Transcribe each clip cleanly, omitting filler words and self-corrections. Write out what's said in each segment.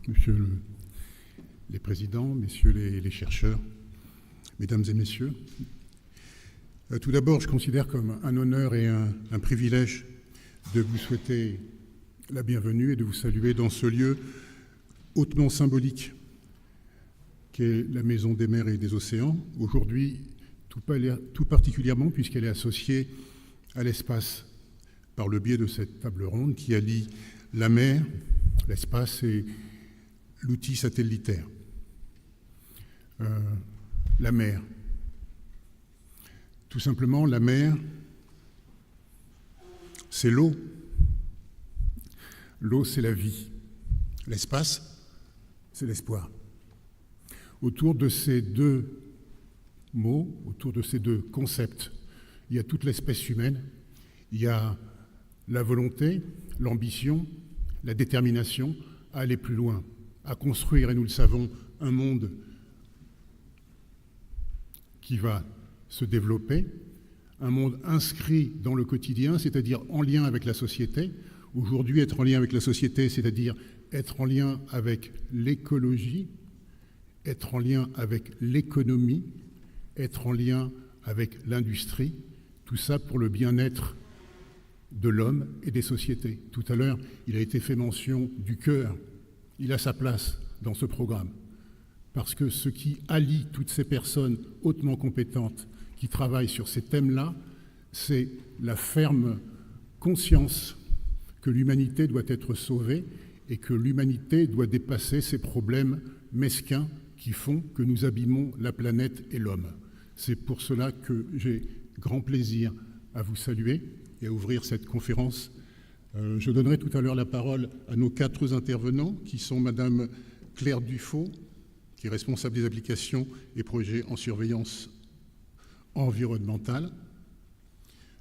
Monsieur les présidents, messieurs les chercheurs, mesdames et messieurs, tout d'abord, je considère comme un honneur et un privilège de vous souhaiter la bienvenue et de vous saluer dans ce lieu hautement symbolique qu'est la Maison des mers et des océans, aujourd'hui tout particulièrement puisqu'elle est associée à l'espace par le biais de cette table ronde qui allie la mer, l'espace et l'outil satellitaire. La mer. Tout simplement, la mer, c'est l'eau. L'eau, c'est la vie. L'espace, c'est l'espoir. Autour de ces deux mots, autour de ces deux concepts, il y a toute l'espèce humaine, il y a la volonté, l'ambition, la détermination à aller plus loin, à construire, et nous le savons, un monde qui va se développer, un monde inscrit dans le quotidien, c'est-à-dire en lien avec la société. Aujourd'hui, être en lien avec la société, c'est-à-dire être en lien avec l'écologie, être en lien avec l'économie, être en lien avec l'industrie, tout ça pour le bien-être de l'homme et des sociétés. Tout à l'heure, il a été fait mention du cœur. Il a sa place dans ce programme. Parce que ce qui allie toutes ces personnes hautement compétentes qui travaillent sur ces thèmes-là, c'est la ferme conscience que l'humanité doit être sauvée et que l'humanité doit dépasser ces problèmes mesquins qui font que nous abîmons la planète et l'homme. C'est pour cela que j'ai grand plaisir à vous saluer et à ouvrir cette conférence. Je donnerai tout à l'heure la parole à nos 4 intervenants, qui sont Madame Claire Dufaux, qui est responsable des applications et projets en surveillance environnementale,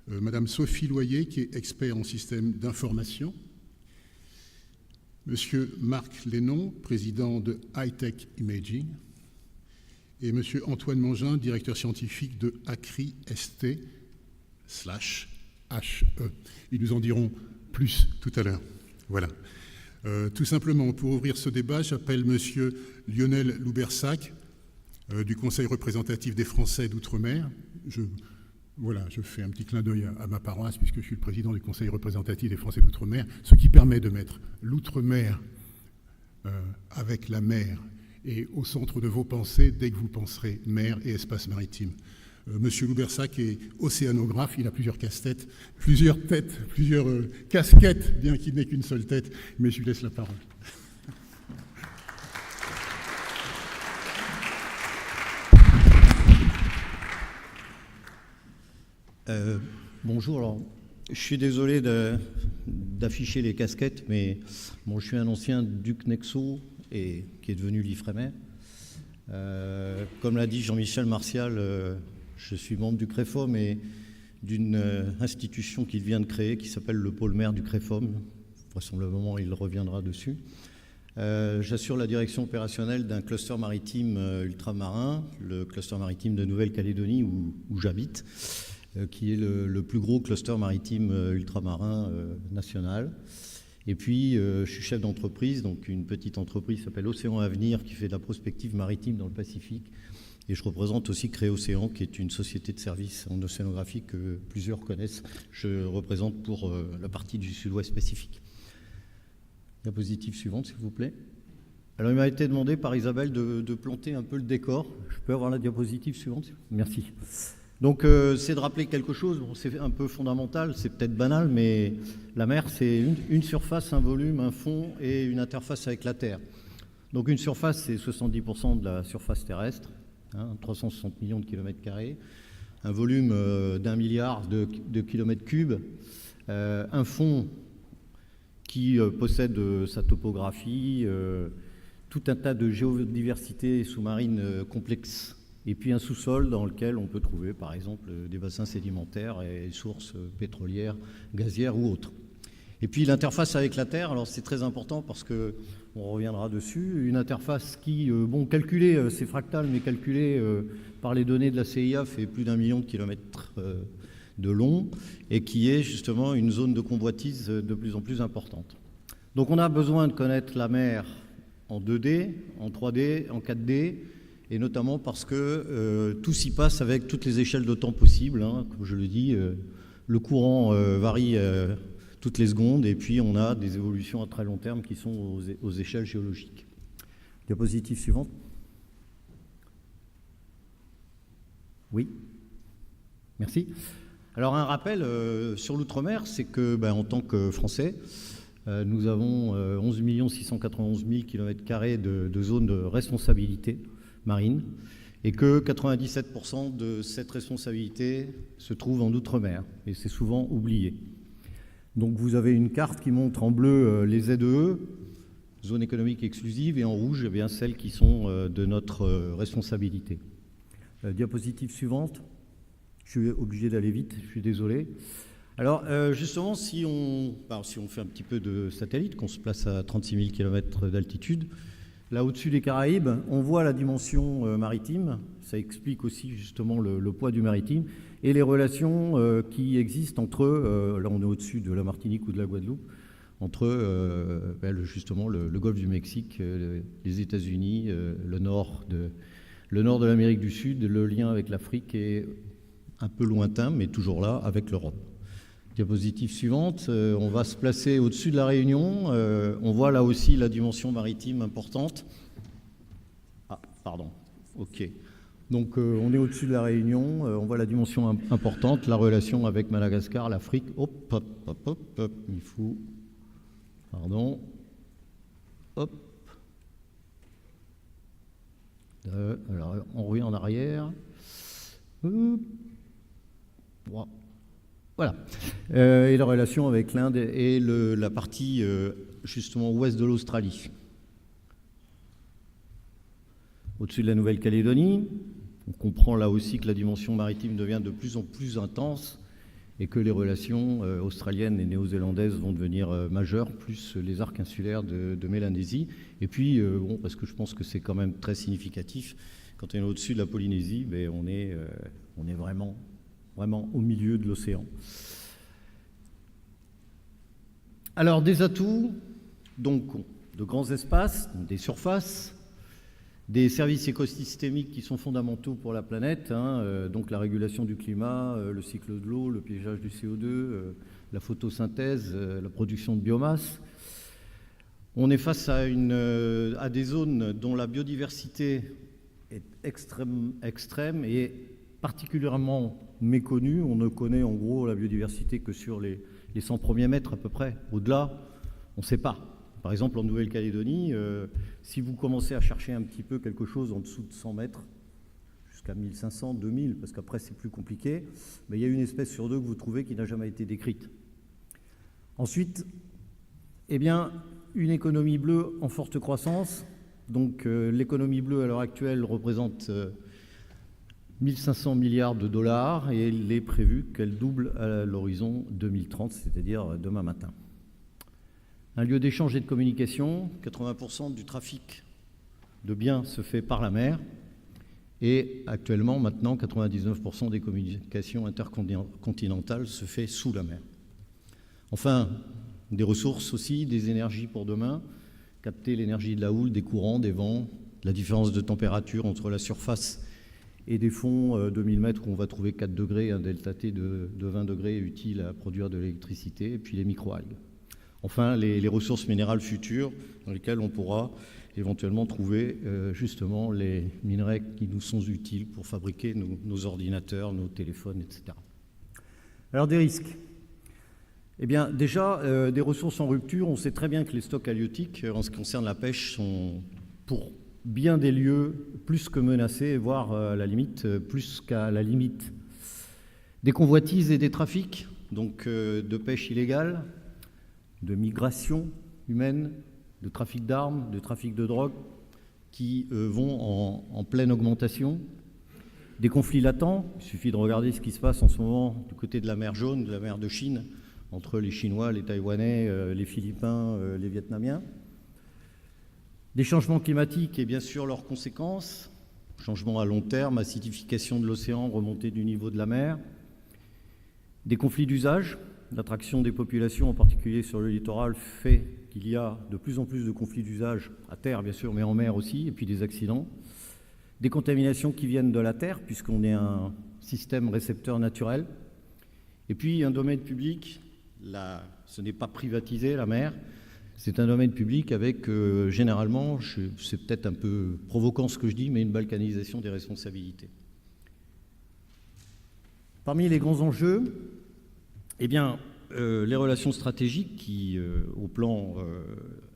Madame Sophie Loyer, qui est expert en système d'information, Monsieur Marc Lénon, président de High-Tech Imaging, et Monsieur Antoine Mangin, directeur scientifique de ACRI ST/HE. Ils nous en diront plus tout à l'heure. Voilà. Tout simplement, pour ouvrir ce débat, j'appelle Monsieur Lionel Loubersac du Conseil représentatif des Français d'Outre-mer. Je fais un petit clin d'œil à ma paroisse puisque je suis le président du Conseil représentatif des Français d'Outre-mer, ce qui permet de mettre l'Outre-mer avec la mer et au centre de vos pensées dès que vous penserez mer et espace maritime. Monsieur Loubersac est océanographe, il a plusieurs casquettes, plusieurs casquettes, bien qu'il n'ait qu'une seule tête, mais je lui laisse la parole. Bonjour, alors je suis désolé d'afficher les casquettes, mais bon, je suis un ancien Duc Nexo et qui est devenu l'Ifremer. Comme l'a dit Jean-Michel Martial, je suis membre du CREFOM et d'une institution qu'il vient de créer qui s'appelle le pôle mer du CREFOM. Vraisemblablement, il reviendra dessus. J'assure la direction opérationnelle d'un cluster maritime ultramarin, le cluster maritime de Nouvelle-Calédonie où j'habite, qui est le plus gros cluster maritime ultramarin national. Et puis, je suis chef d'entreprise, donc une petite entreprise qui s'appelle Océan Avenir, qui fait de la prospective maritime dans le Pacifique. Et je représente aussi Créocéan, qui est une société de services en océanographie que plusieurs connaissent. Je représente pour la partie du sud-ouest Pacifique. Diapositive suivante, s'il vous plaît. Alors, il m'a été demandé par Isabelle de planter un peu le décor. Je peux avoir la diapositive suivante ? Merci. Donc, c'est de rappeler quelque chose. Bon, c'est un peu fondamental, c'est peut-être banal, mais la mer, c'est une surface, un volume, un fond et une interface avec la Terre. Donc, une surface, c'est 70% de la surface terrestre. 360 millions de kilomètres carrés, un volume d'1 milliard de kilomètres cubes, un fond qui possède sa topographie, tout un tas de géodiversité sous-marine complexes, et puis un sous-sol dans lequel on peut trouver par exemple des bassins sédimentaires et sources pétrolières, gazières ou autres. Et puis l'interface avec la Terre, alors c'est très important parce que on reviendra dessus, une interface qui, calculée, c'est fractal, mais calculée par les données de la CIA, fait plus d'1 million de kilomètres de long, et qui est justement une zone de convoitise de plus en plus importante. Donc on a besoin de connaître la mer en 2D, en 3D, en 4D, et notamment parce que tout s'y passe avec toutes les échelles de temps possibles. Hein. Comme je le dis, le courant varie toutes les secondes, et puis on a des évolutions à très long terme qui sont aux échelles géologiques. Diapositive suivante. Oui. Merci. Alors un rappel sur l'outre-mer, c'est que en tant que Français, nous avons 11 691 000 km² de zones de responsabilité marine et que 97% de cette responsabilité se trouve en outre-mer et c'est souvent oublié. Donc vous avez une carte qui montre en bleu les ZEE, zones économiques exclusives, et en rouge celles qui sont de notre responsabilité. Diapositive suivante. Je suis obligé d'aller vite, je suis désolé. Alors justement, si on fait un petit peu de satellite, qu'on se place à 36 000 km d'altitude, là au-dessus des Caraïbes, on voit la dimension maritime. Ça explique aussi justement le poids du maritime et les relations qui existent entre, là on est au-dessus de la Martinique ou de la Guadeloupe, entre justement le golfe du Mexique, les États-Unis, le nord de l'Amérique du Sud, le lien avec l'Afrique est un peu lointain, mais toujours là, avec l'Europe. Diapositive suivante, on va se placer au-dessus de la Réunion. On voit là aussi la dimension maritime importante. Ah, pardon, ok. Donc on est au-dessus de la Réunion, on voit la dimension importante, la relation avec Madagascar, l'Afrique. Hop, hop, hop, hop, hop, il faut... Pardon. Hop. Alors on revient en arrière. Voilà. Et la relation avec l'Inde et la partie justement ouest de l'Australie. Au-dessus de la Nouvelle-Calédonie, on comprend là aussi que la dimension maritime devient de plus en plus intense et que les relations australiennes et néo-zélandaises vont devenir majeures, plus les arcs insulaires de Mélanésie. Et puis, parce que je pense que c'est quand même très significatif, quand on est au-dessus de la Polynésie, on est vraiment au milieu de l'océan. Alors, des atouts, donc de grands espaces, des surfaces, des services écosystémiques qui sont fondamentaux pour la planète, donc la régulation du climat, le cycle de l'eau, le piégeage du CO2, la photosynthèse, la production de biomasse. On est face à des zones dont la biodiversité est extrême et particulièrement méconnue. On ne connaît en gros la biodiversité que sur les 100 premiers mètres à peu près. Au-delà, on ne sait pas. Par exemple, en Nouvelle-Calédonie, si vous commencez à chercher un petit peu quelque chose en dessous de 100 mètres, jusqu'à 1500, 2000, parce qu'après c'est plus compliqué, il y a une espèce sur deux que vous trouvez qui n'a jamais été décrite. Ensuite, une économie bleue en forte croissance. Donc l'économie bleue à l'heure actuelle représente 1500 milliards de dollars et il est prévu qu'elle double à l'horizon 2030, c'est-à-dire demain matin. Un lieu d'échange et de communication, 80% du trafic de biens se fait par la mer et actuellement, maintenant, 99% des communications intercontinentales se fait sous la mer. Enfin, des ressources aussi, des énergies pour demain, capter l'énergie de la houle, des courants, des vents, la différence de température entre la surface et des fonds de 1000 mètres où on va trouver 4 degrés, un delta T de 20 degrés utile à produire de l'électricité, et puis les microalgues. Enfin, les ressources minérales futures dans lesquelles on pourra éventuellement trouver justement les minerais qui nous sont utiles pour fabriquer nos ordinateurs, nos téléphones, etc. Alors des risques. Déjà, des ressources en rupture, on sait très bien que les stocks halieutiques, en ce qui concerne la pêche, sont pour bien des lieux plus que menacés, voire à la limite, plus qu'à la limite. Des convoitises et des trafics, donc de pêche illégale, de migration humaine, de trafic d'armes, de trafic de drogue, qui vont en pleine augmentation. Des conflits latents, il suffit de regarder ce qui se passe en ce moment du côté de la mer Jaune, de la mer de Chine, entre les Chinois, les Taïwanais, les Philippins, les Vietnamiens. Des changements climatiques et bien sûr leurs conséquences, changements à long terme, acidification de l'océan, remontée du niveau de la mer. Des conflits d'usage, l'attraction des populations, en particulier sur le littoral, fait qu'il y a de plus en plus de conflits d'usage, à terre bien sûr, mais en mer aussi, et puis des accidents. Des contaminations qui viennent de la terre, puisqu'on est un système récepteur naturel. Et puis un domaine public, ce n'est pas privatisé, la mer, c'est un domaine public avec, généralement, c'est peut-être un peu provoquant ce que je dis, mais une balkanisation des responsabilités. Parmi les grands enjeux, eh bien, les relations stratégiques qui, au plan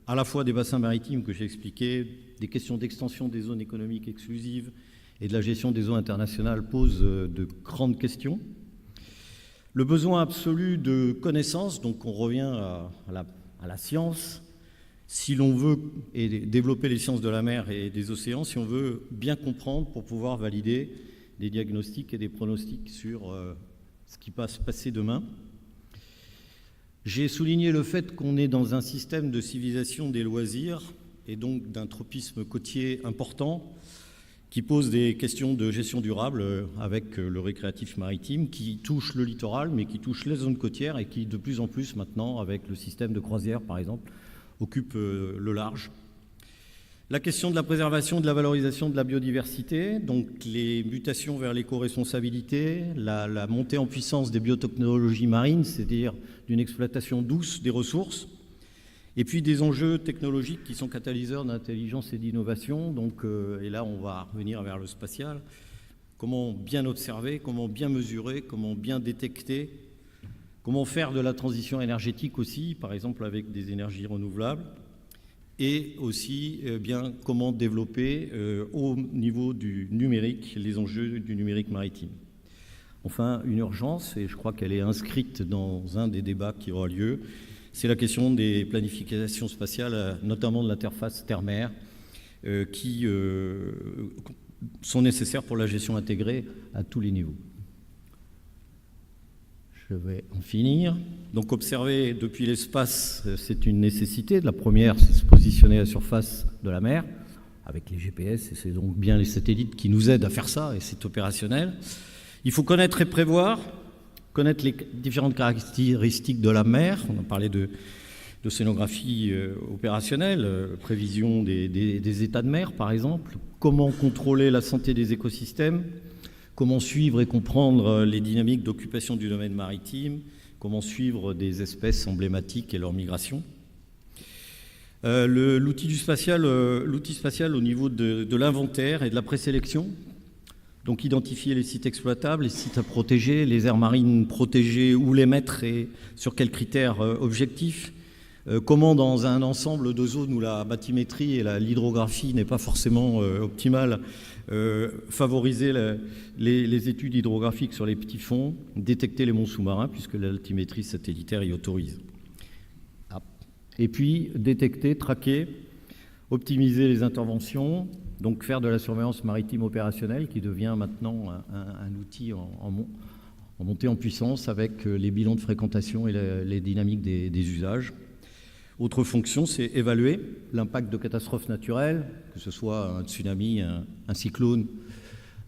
à la fois des bassins maritimes que j'ai expliqué, des questions d'extension des zones économiques exclusives et de la gestion des eaux internationales posent de grandes questions. Le besoin absolu de connaissances, donc on revient à la science, si l'on veut développer les sciences de la mer et des océans, si on veut bien comprendre pour pouvoir valider des diagnostics et des pronostics sur ce qui va se passer demain. J'ai souligné le fait qu'on est dans un système de civilisation des loisirs et donc d'un tropisme côtier important qui pose des questions de gestion durable avec le récréatif maritime qui touche le littoral mais qui touche les zones côtières et qui de plus en plus maintenant avec le système de croisière par exemple occupe le large. La question de la préservation, de la valorisation de la biodiversité, donc les mutations vers l'éco-responsabilité, la montée en puissance des biotechnologies marines, c'est-à-dire d'une exploitation douce des ressources, et puis des enjeux technologiques qui sont catalyseurs d'intelligence et d'innovation. Donc, et là, on va revenir vers le spatial. Comment bien observer, comment bien mesurer, comment bien détecter, comment faire de la transition énergétique aussi, par exemple avec des énergies renouvelables, et aussi bien comment développer au niveau du numérique les enjeux du numérique maritime. Enfin, une urgence, et je crois qu'elle est inscrite dans un des débats qui aura lieu, c'est la question des planifications spatiales, notamment de l'interface terre-mer, qui sont nécessaires pour la gestion intégrée à tous les niveaux. Je vais en finir. Donc observer depuis l'espace, c'est une nécessité. La première, c'est se positionner à la surface de la mer, avec les GPS, et c'est donc bien les satellites qui nous aident à faire ça, et c'est opérationnel. Il faut connaître et prévoir, connaître les différentes caractéristiques de la mer. On a parlé d'océanographie opérationnelle, prévision des états de mer, par exemple. Comment contrôler la santé des écosystèmes, comment suivre et comprendre les dynamiques d'occupation du domaine maritime, comment suivre des espèces emblématiques et leur migration. L'outil spatial au niveau de l'inventaire et de la présélection, donc identifier les sites exploitables, les sites à protéger, les aires marines protégées, où les mettre et sur quels critères objectifs. Comment dans un ensemble de zones où la bathymétrie et l'hydrographie n'est pas forcément optimale, favoriser les études hydrographiques sur les petits fonds, détecter les monts sous-marins puisque l'altimétrie satellitaire y autorise. Et puis détecter, traquer, optimiser les interventions, donc faire de la surveillance maritime opérationnelle qui devient maintenant un outil en montée en puissance avec les bilans de fréquentation et les dynamiques des usages. Autre fonction, c'est évaluer l'impact de catastrophes naturelles, que ce soit un tsunami, un cyclone,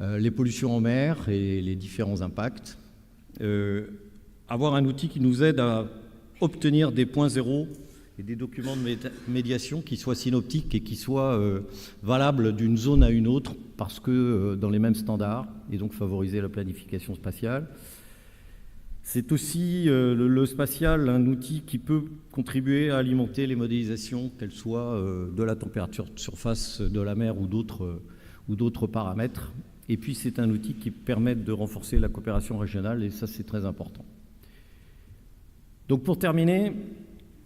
les pollutions en mer et les différents impacts. Avoir un outil qui nous aide à obtenir des points zéro et des documents de médiation qui soient synoptiques et qui soient valables d'une zone à une autre parce que dans les mêmes standards, et donc favoriser la planification spatiale. C'est aussi le spatial, un outil qui peut contribuer à alimenter les modélisations, qu'elles soient de la température de surface de la mer ou d'autres paramètres. Et puis c'est un outil qui permet de renforcer la coopération régionale, et ça c'est très important. Donc pour terminer,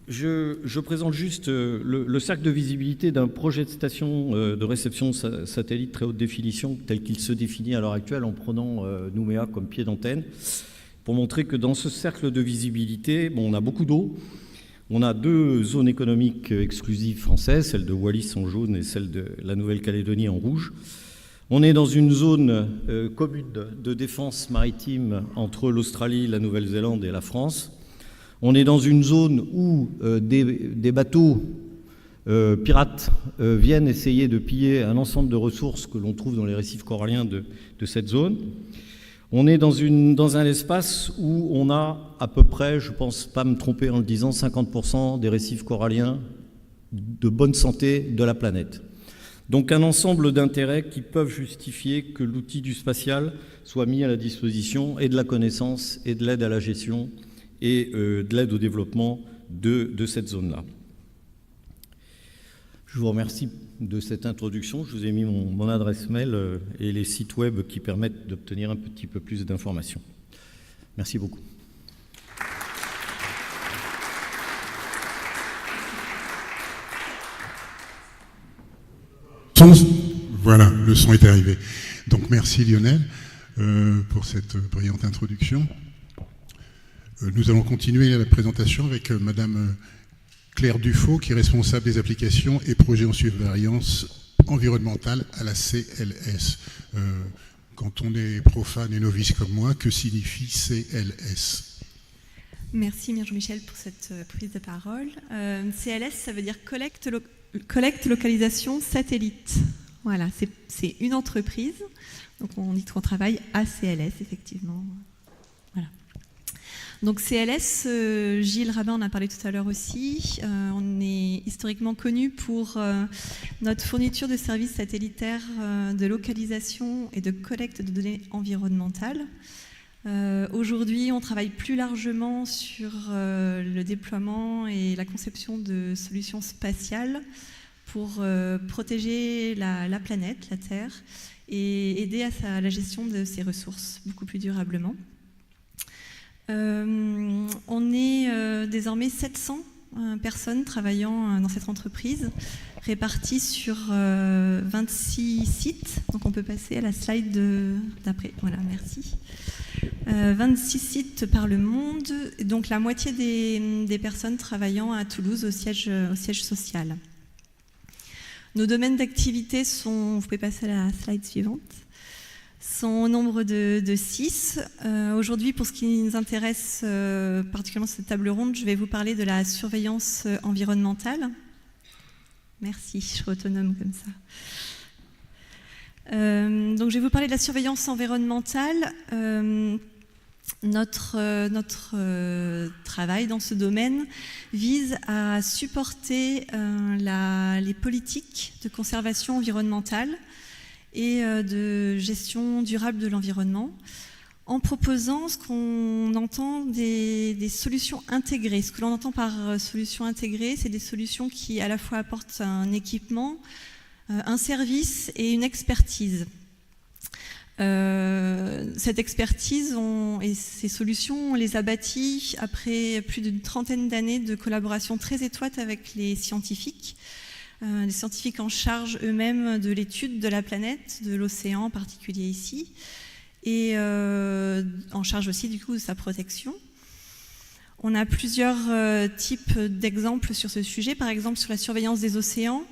je présente juste le cercle de visibilité d'un projet de station de réception satellite très haute définition tel qu'il se définit à l'heure actuelle en prenant Nouméa comme pied d'antenne, pour montrer que dans ce cercle de visibilité, on a beaucoup d'eau. On a 2 zones économiques exclusives françaises, celle de Wallis en jaune et celle de la Nouvelle-Calédonie en rouge. On est dans une zone commune de défense maritime entre l'Australie, la Nouvelle-Zélande et la France. On est dans une zone où des bateaux pirates viennent essayer de piller un ensemble de ressources que l'on trouve dans les récifs coralliens de cette zone. On est dans un espace où on a à peu près, je ne pense pas me tromper en le disant, 50% des récifs coralliens de bonne santé de la planète. Donc un ensemble d'intérêts qui peuvent justifier que l'outil du spatial soit mis à la disposition et de la connaissance et de l'aide à la gestion et de l'aide au développement de cette zone-là. Je vous remercie de cette introduction. Je vous ai mis mon adresse mail et les sites web qui permettent d'obtenir un petit peu plus d'informations. Merci beaucoup. Voilà, le son est arrivé. Donc merci Lionel pour cette brillante introduction. Nous allons continuer la présentation avec Madame Claire Dufaux, qui est responsable des applications et projets en surveillance environnementale à la CLS. Quand on est profane et novice comme moi, que signifie CLS? Merci Jean-Michel pour cette prise de parole. CLS, ça veut dire collecte localisation satellite. Voilà, c'est une entreprise. Donc on dit qu'on travaille à CLS, effectivement. Voilà. Donc CLS, Gilles Rabin en a parlé tout à l'heure aussi. On est historiquement connu pour notre fourniture de services satellitaires de localisation et de collecte de données environnementales. Aujourd'hui, on travaille plus largement sur le déploiement et la conception de solutions spatiales pour protéger la planète, la Terre, et aider à la gestion de ses ressources beaucoup plus durablement. On est désormais 700 personnes travaillant dans cette entreprise, réparties sur 26 sites. Donc on peut passer à la slide d'après. Voilà, merci. 26 sites par le monde, et donc la moitié des personnes travaillant à Toulouse au siège social. Nos domaines d'activité sont, vous pouvez passer à la slide suivante, sont au nombre de 6. Aujourd'hui, pour ce qui nous intéresse particulièrement cette table ronde, je vais vous parler de la surveillance environnementale. Merci, je suis autonome comme ça. Donc je vais vous parler de la surveillance environnementale. Notre travail dans ce domaine vise à supporter les politiques de conservation environnementale et de gestion durable de l'environnement en proposant ce qu'on entend des solutions intégrées. Ce que l'on entend par solutions intégrées, c'est des solutions qui à la fois apportent un équipement, un service et une expertise. Cette expertise et ces solutions, on les a bâties après plus d'une trentaine d'années de collaboration très étroite avec les scientifiques en charge eux-mêmes de l'étude de la planète, de l'océan en particulier ici, et en charge aussi du coup de sa protection. On a plusieurs types d'exemples sur ce sujet, par exemple sur la surveillance des océans.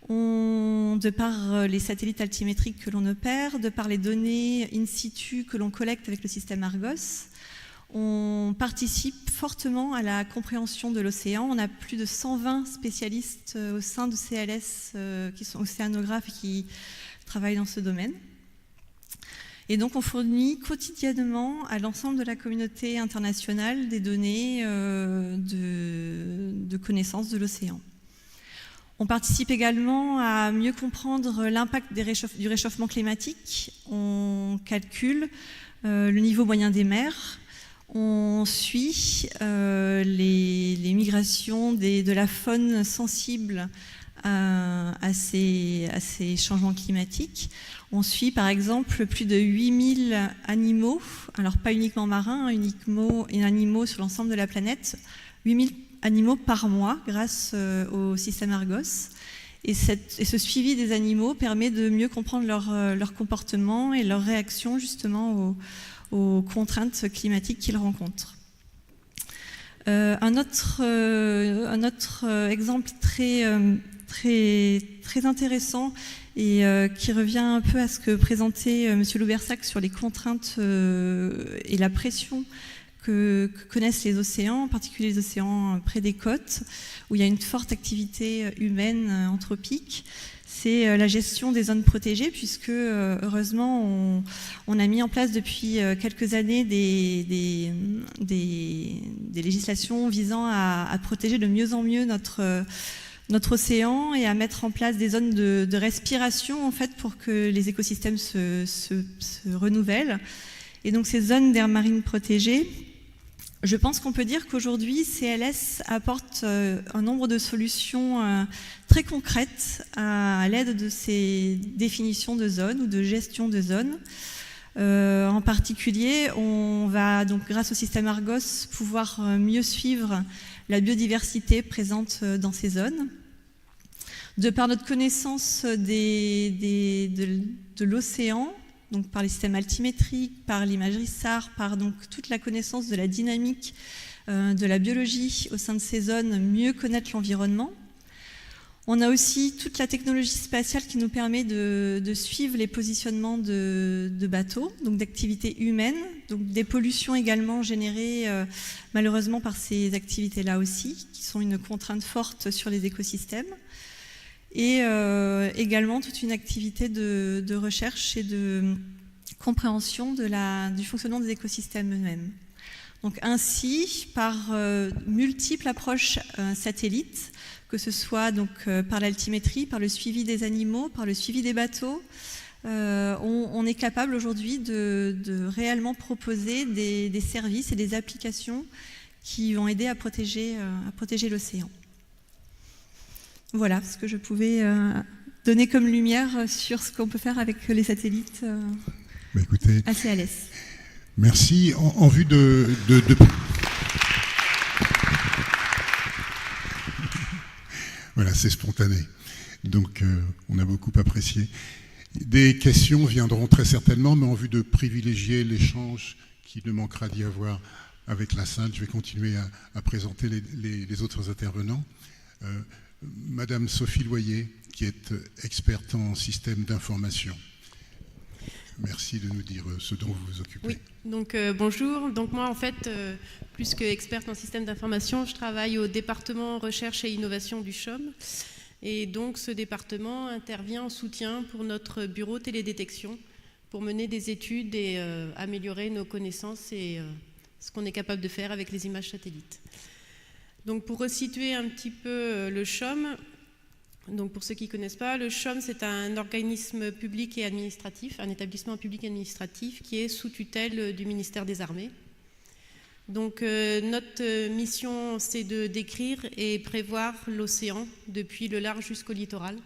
De par les satellites altimétriques que l'on opère, de par les données in situ que l'on collecte avec le système Argos, on participe fortement à la compréhension de l'océan. On a plus de 120 spécialistes au sein de CLS qui sont océanographes et qui travaillent dans ce domaine. Et donc on fournit quotidiennement à l'ensemble de la communauté internationale des données de connaissance de l'océan. On participe également à mieux comprendre l'impact du réchauffement climatique. On calcule le niveau moyen des mers. On suit les migrations de la faune sensible à ces changements climatiques. On suit par exemple plus de 8000 animaux, alors pas uniquement marins, animaux sur l'ensemble de la planète, 8000 animaux par mois grâce au système Argos. Et ce suivi des animaux permet de mieux comprendre leur comportement et leur réaction justement aux contraintes climatiques qu'ils rencontrent. Un autre exemple très intéressant et qui revient un peu à ce que présentait M. Loubersac sur les contraintes et la pression que connaissent les océans, en particulier les océans près des côtes, où il y a une forte activité humaine anthropique. c'est la gestion des zones protégées, puisque heureusement, on a mis en place depuis quelques années des législations visant à protéger de mieux en mieux notre océan et à mettre en place des zones de respiration en fait, pour que les écosystèmes se renouvellent. Et donc ces zones d'aires marines protégées, je pense qu'on peut dire qu'aujourd'hui, CLS apporte un nombre de solutions très concrètes à l'aide de ces définitions de zones ou de gestion de zones. En particulier, on va donc, grâce au système Argos, pouvoir mieux suivre la biodiversité présente dans ces zones. De par notre connaissance de l'océan, donc par les systèmes altimétriques, par l'imagerie SAR, par donc toute la connaissance de la dynamique, de la biologie au sein de ces zones, mieux connaître l'environnement. On a aussi toute la technologie spatiale qui nous permet de suivre les positionnements de bateaux, donc d'activités humaines, donc des pollutions également générées malheureusement par ces activités-là aussi, qui sont une contrainte forte sur les écosystèmes. Et également toute une activité de recherche et de compréhension du fonctionnement des écosystèmes eux-mêmes. Donc ainsi, par multiples approches satellites, que ce soit donc, par l'altimétrie, par le suivi des animaux, par le suivi des bateaux, on est capable aujourd'hui de réellement proposer des services et des applications qui vont aider à protéger l'océan. Voilà ce que je pouvais donner comme lumière sur ce qu'on peut faire avec les satellites écoutez, à CLS. Merci. En vue de... Voilà, c'est spontané. Donc, on a beaucoup apprécié. Des questions viendront très certainement, mais en vue de privilégier l'échange qui ne manquera d'y avoir avec la salle, je vais continuer à présenter les autres intervenants. Madame Sophie Loyer, qui est experte en système d'information. Merci de nous dire ce dont vous vous occupez. Oui, donc bonjour. Donc moi, en fait, plus qu'experte en système d'information, je travaille au département recherche et innovation du CHOM. Et donc ce département intervient en soutien pour notre bureau télédétection pour mener des études et améliorer nos connaissances et ce qu'on est capable de faire avec les images satellites. Donc pour resituer un petit peu le CHOM, donc pour ceux qui ne connaissent pas, le CHOM c'est un organisme public et administratif, un établissement public et administratif qui est sous tutelle du ministère des Armées. Donc notre mission c'est de décrire et prévoir l'océan depuis le large jusqu'au littoral.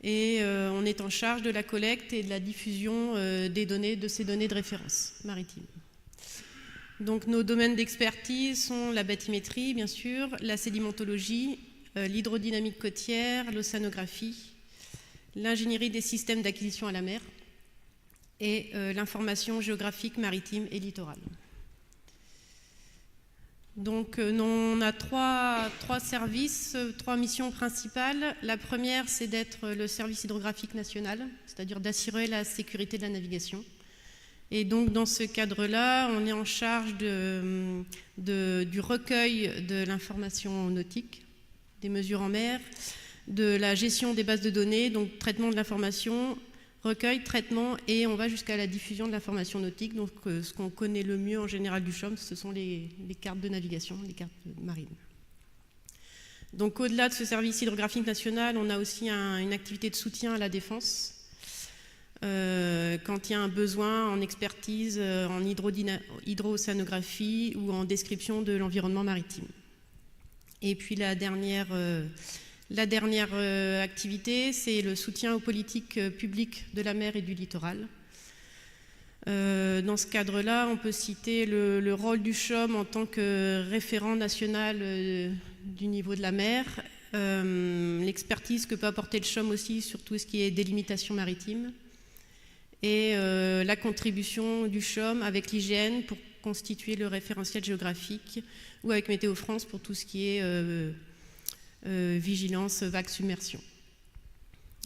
Et on est en charge de la collecte et de la diffusion des données, de ces données de référence maritimes. Donc nos domaines d'expertise sont la bathymétrie, bien sûr, la sédimentologie, l'hydrodynamique côtière, l'océanographie, l'ingénierie des systèmes d'acquisition à la mer et l'information géographique maritime et littorale. Donc on a trois services, trois missions principales. La première, c'est d'être le service hydrographique national, c'est-à-dire d'assurer la sécurité de la navigation. Et donc dans ce cadre-là, on est en charge du recueil de l'information nautique, des mesures en mer, de la gestion des bases de données, donc traitement de l'information, recueil, traitement, et on va jusqu'à la diffusion de l'information nautique. Donc ce qu'on connaît le mieux en général du CHOM, ce sont les cartes de navigation, les cartes marines. Donc au-delà de ce service hydrographique national, on a aussi une activité de soutien à la défense. Quand il y a un besoin en expertise, en hydro-océanographie ou en description de l'environnement maritime. Et puis la dernière activité, c'est le soutien aux politiques publiques de la mer et du littoral. Dans ce cadre-là, on peut citer le rôle du CHOM en tant que référent national du niveau de la mer, l'expertise que peut apporter le CHOM aussi sur tout ce qui est délimitation maritime, et la contribution du CHOM avec l'IGN pour constituer le référentiel géographique, ou avec Météo France pour tout ce qui est vigilance, vague, submersion.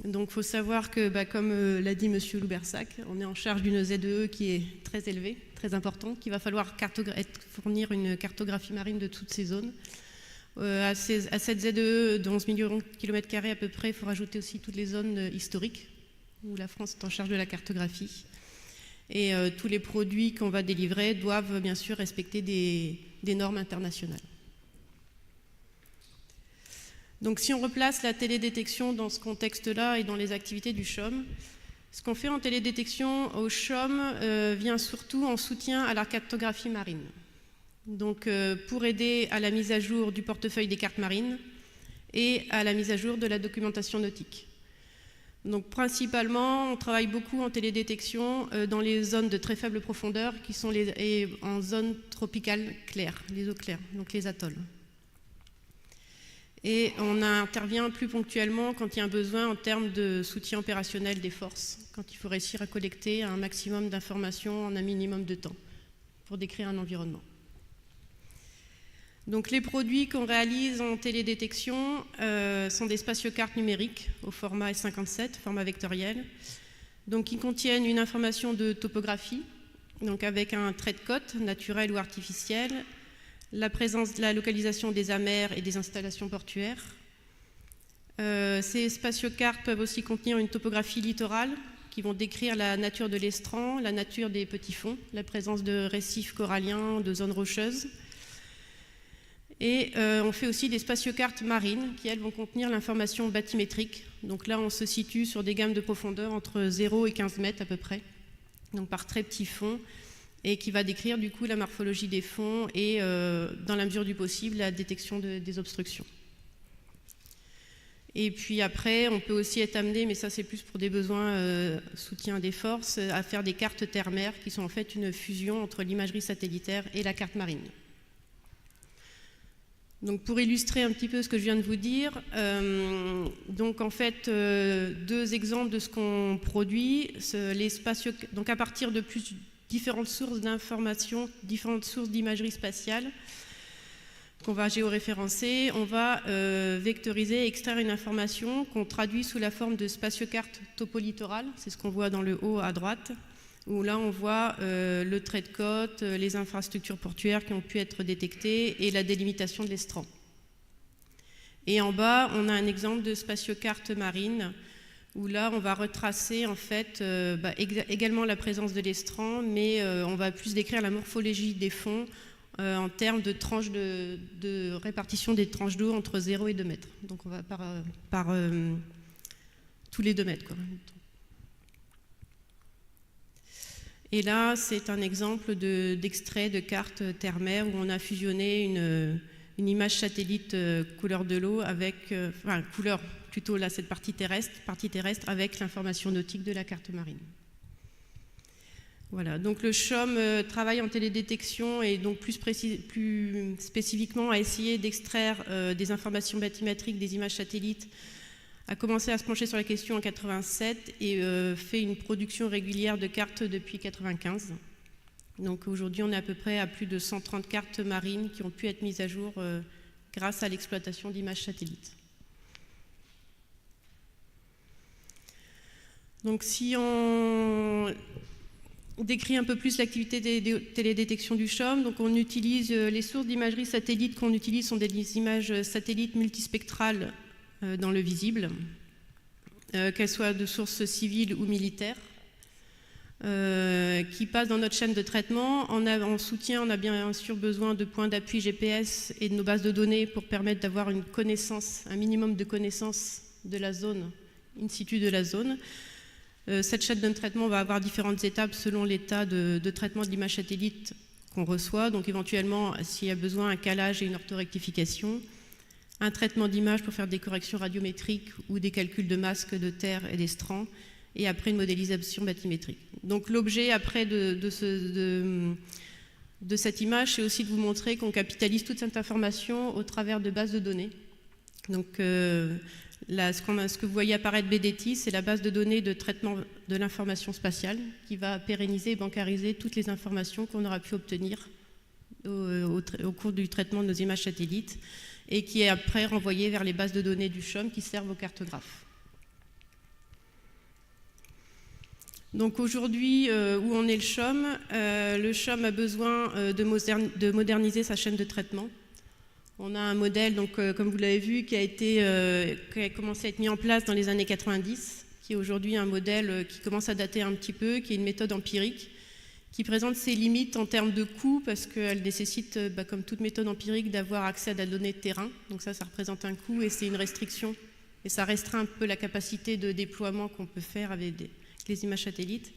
Donc il faut savoir que, comme l'a dit M. Loubersac, on est en charge d'une ZEE qui est très élevée, très importante, qu'il va falloir fournir une cartographie marine de toutes ces zones, À cette ZEE de 11 millions de kilomètres carrés à peu près, il faut rajouter aussi toutes les zones historiques où la France est en charge de la cartographie. Et tous les produits qu'on va délivrer doivent bien sûr respecter des normes internationales. Donc si on replace la télédétection dans ce contexte-là et dans les activités du CHOM, ce qu'on fait en télédétection au CHOM vient surtout en soutien à la cartographie marine. Donc pour aider à la mise à jour du portefeuille des cartes marines et à la mise à jour de la documentation nautique. Donc principalement, on travaille beaucoup en télédétection dans les zones de très faible profondeur qui sont et en zone tropicale claire, les eaux claires, donc les atolls. Et on intervient plus ponctuellement quand il y a un besoin en termes de soutien opérationnel des forces, quand il faut réussir à collecter un maximum d'informations en un minimum de temps pour décrire un environnement. Donc les produits qu'on réalise en télédétection sont des spatiocartes numériques au format S57, format vectoriel, donc qui contiennent une information de topographie, donc avec un trait de côte naturel ou artificiel, la localisation des amers et des installations portuaires. Ces spatiocartes peuvent aussi contenir une topographie littorale qui vont décrire la nature de l'estran, la nature des petits fonds, la présence de récifs coralliens, de zones rocheuses. Et on fait aussi des spatiocartes marines qui, elles, vont contenir l'information bathymétrique. Donc là, on se situe sur des gammes de profondeur entre 0 et 15 mètres à peu près, donc par très petits fonds, et qui va décrire du coup la morphologie des fonds et, dans la mesure du possible, la détection des obstructions. Et puis après, on peut aussi être amené, mais ça c'est plus pour des besoins soutien des forces, à faire des cartes terre-mer qui sont en fait une fusion entre l'imagerie satellitaire et la carte marine. Donc pour illustrer un petit peu ce que je viens de vous dire, donc en fait deux exemples de ce qu'on produit, donc à partir de différentes sources d'informations, différentes sources d'imagerie spatiale qu'on va géoréférencer, on va vectoriser et extraire une information qu'on traduit sous la forme de spatiocartes topolittorales, c'est ce qu'on voit dans le haut à droite, où là on voit le trait de côte, les infrastructures portuaires qui ont pu être détectées et la délimitation de l'estran. Et en bas, on a un exemple de spatiocarte marine, où là on va retracer en fait également la présence de l'estran, mais on va plus décrire la morphologie des fonds en termes de tranches de répartition des tranches d'eau entre 0 et 2 mètres. Donc on va par tous les 2 mètres, quoi. Et là, c'est un exemple d'extrait de carte terre-mer où on a fusionné une image satellite couleur de l'eau avec, couleur plutôt là, cette partie terrestre avec l'information nautique de la carte marine. Voilà, donc le CHOM travaille en télédétection et donc plus spécifiquement à essayer d'extraire des informations bathymétriques des images satellites, a commencé à se pencher sur la question en 87 et fait une production régulière de cartes depuis 95. Donc aujourd'hui, on est à peu près à plus de 130 cartes marines qui ont pu être mises à jour grâce à l'exploitation d'images satellites. Donc si on décrit un peu plus l'activité des télédétections du CHOM, donc on utilise les sources d'imagerie satellite qu'on utilise sont des images satellites multispectrales dans le visible, qu'elles soient de sources civiles ou militaires, qui passent dans notre chaîne de traitement. En soutien, on a bien sûr besoin de points d'appui GPS et de nos bases de données pour permettre d'avoir une connaissance, un minimum de connaissance de la zone, in situ de la zone. Cette chaîne de traitement va avoir différentes étapes selon l'état de traitement de l'image satellite qu'on reçoit, donc éventuellement, s'il y a besoin, un calage et une orthorectification, un traitement d'image pour faire des corrections radiométriques ou des calculs de masques de terre et d'estran, et après une modélisation bathymétrique. Donc l'objet après de cette image, c'est aussi de vous montrer qu'on capitalise toute cette information au travers de bases de données. Donc là, ce que vous voyez apparaître BDT, c'est la base de données de traitement de l'information spatiale qui va pérenniser et bancariser toutes les informations qu'on aura pu obtenir au cours du traitement de nos images satellites, et qui est après renvoyé vers les bases de données du CHOM qui servent aux cartographes. Donc aujourd'hui, où en est le CHOM a besoin de moderniser sa chaîne de traitement. On a un modèle, donc, comme vous l'avez vu, qui a commencé à être mis en place dans les années 90, qui est aujourd'hui un modèle qui commence à dater un petit peu, qui est une méthode empirique, qui présente ses limites en termes de coût, parce qu'elle nécessite, comme toute méthode empirique, d'avoir accès à de la donnée de terrain. Donc ça représente un coût et c'est une restriction. Et ça restreint un peu la capacité de déploiement qu'on peut faire avec les images satellites.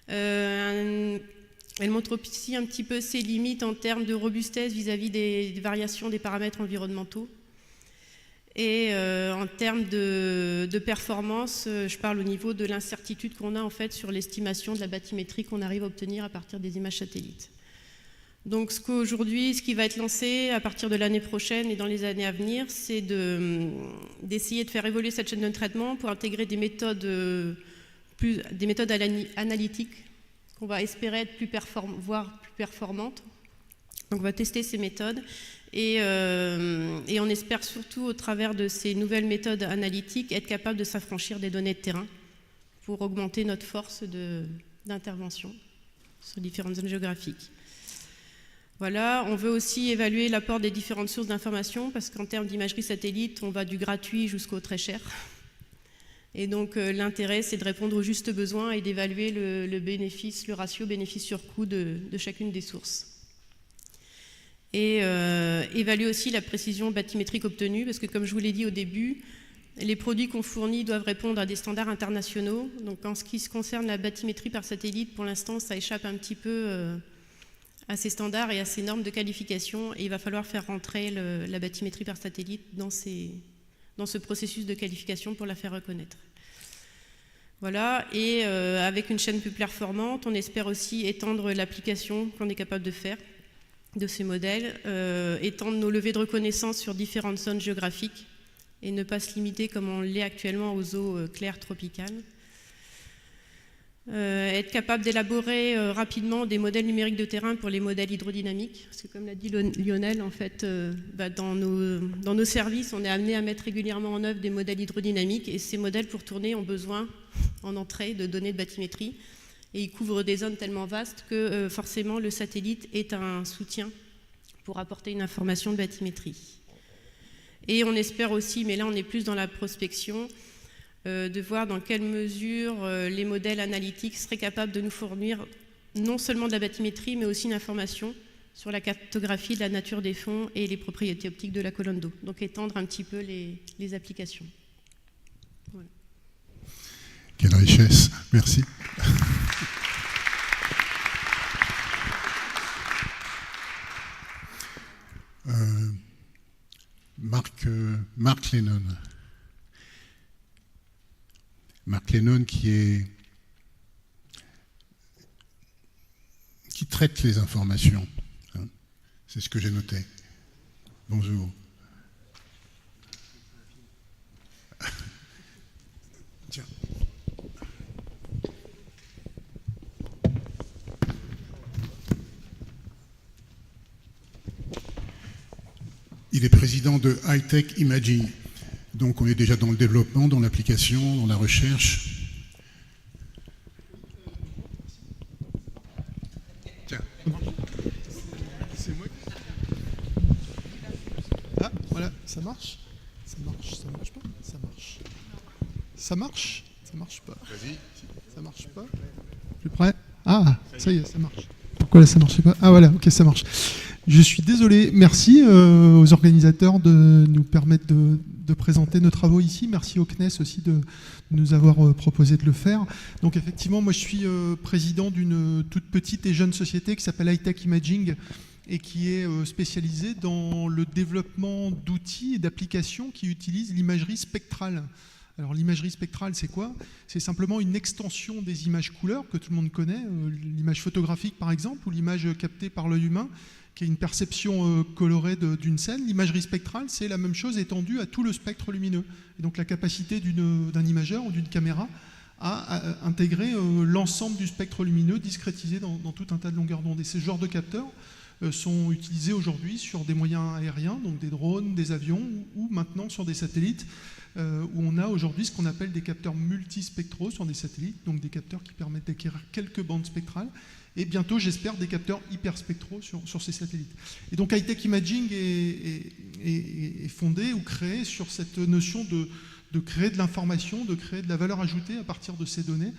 Elle montre aussi un petit peu ses limites en termes de robustesse vis-à-vis des variations des paramètres environnementaux. Et en termes de performance, je parle au niveau de l'incertitude qu'on a en fait sur l'estimation de la bathymétrie qu'on arrive à obtenir à partir des images satellites. Donc ce qui va être lancé à partir de l'année prochaine et dans les années à venir, c'est d'essayer de faire évoluer cette chaîne de traitement pour intégrer des méthodes analytiques qu'on va espérer être voire plus performantes. Donc on va tester ces méthodes et on espère surtout au travers de ces nouvelles méthodes analytiques être capable de s'affranchir des données de terrain pour augmenter notre force d'intervention sur différentes zones géographiques. Voilà, on veut aussi évaluer l'apport des différentes sources d'information parce qu'en termes d'imagerie satellite, on va du gratuit jusqu'au très cher. Et donc l'intérêt, c'est de répondre aux justes besoins et d'évaluer le ratio bénéfice sur coût de chacune des sources. Et évaluer aussi la précision bathymétrique obtenue, parce que comme je vous l'ai dit au début, les produits qu'on fournit doivent répondre à des standards internationaux. Donc en ce qui se concerne la bathymétrie par satellite, pour l'instant, ça échappe un petit peu à ces standards et à ces normes de qualification. Et il va falloir faire rentrer la bathymétrie par satellite dans ce processus de qualification pour la faire reconnaître. Voilà, et avec une chaîne plus performante, on espère aussi étendre l'application qu'on est capable de faire de ces modèles, étendre nos levées de reconnaissance sur différentes zones géographiques et ne pas se limiter comme on l'est actuellement aux eaux claires tropicales. Être capable d'élaborer rapidement des modèles numériques de terrain pour les modèles hydrodynamiques, parce que comme l'a dit Lionel, en fait, dans nos services, on est amené à mettre régulièrement en œuvre des modèles hydrodynamiques et ces modèles pour tourner ont besoin en entrée de données de bathymétrie et ils couvrent des zones tellement vastes que forcément le satellite est un soutien pour apporter une information de bathymétrie. Et on espère aussi, mais là on est plus dans la prospection, de voir dans quelle mesure les modèles analytiques seraient capables de nous fournir non seulement de la bathymétrie, mais aussi une information sur la cartographie de la nature des fonds et les propriétés optiques de la colonne d'eau. Donc étendre un petit peu les applications. Voilà. Quelle richesse, merci. Mark Lennon. Mark Lennon qui traite les informations. Hein. C'est ce que j'ai noté. Bonjour. Tiens. Il est président de High Tech Imaging. Donc on est déjà dans le développement, dans l'application, dans la recherche. Tiens. C'est moi. Ah, voilà, ça marche. Ça marche pas. Ça marche. Ça marche. Ça marche pas. Vas-y. Ça marche pas. Plus près. Ah, ça y est, ça marche. Pourquoi là ça marchait pas? Ah voilà, ok, ça marche. Je suis désolé. Merci aux organisateurs de nous permettre de présenter nos travaux ici. Merci au CNES aussi de nous avoir proposé de le faire. Donc effectivement, moi je suis président d'une toute petite et jeune société qui s'appelle High Tech Imaging et qui est spécialisée dans le développement d'outils et d'applications qui utilisent l'imagerie spectrale. Alors l'imagerie spectrale, c'est quoi? C'est simplement une extension des images couleurs que tout le monde connaît, l'image photographique par exemple, ou l'image captée par l'œil humain, qui est une perception colorée d'une scène. L'imagerie spectrale, c'est la même chose étendue à tout le spectre lumineux. Et donc la capacité d'un imageur ou d'une caméra à intégrer l'ensemble du spectre lumineux discrétisé dans tout un tas de longueurs d'onde. Et ce genre de capteurs sont utilisés aujourd'hui sur des moyens aériens, donc des drones, des avions, ou maintenant sur des satellites, où on a aujourd'hui ce qu'on appelle des capteurs multispectraux sur des satellites, donc des capteurs qui permettent d'acquérir quelques bandes spectrales, et bientôt, j'espère, des capteurs hyperspectraux sur ces satellites. Et donc High-Tech Imaging est fondé ou créé sur cette notion de créer de l'information, de créer de la valeur ajoutée à partir de ces données,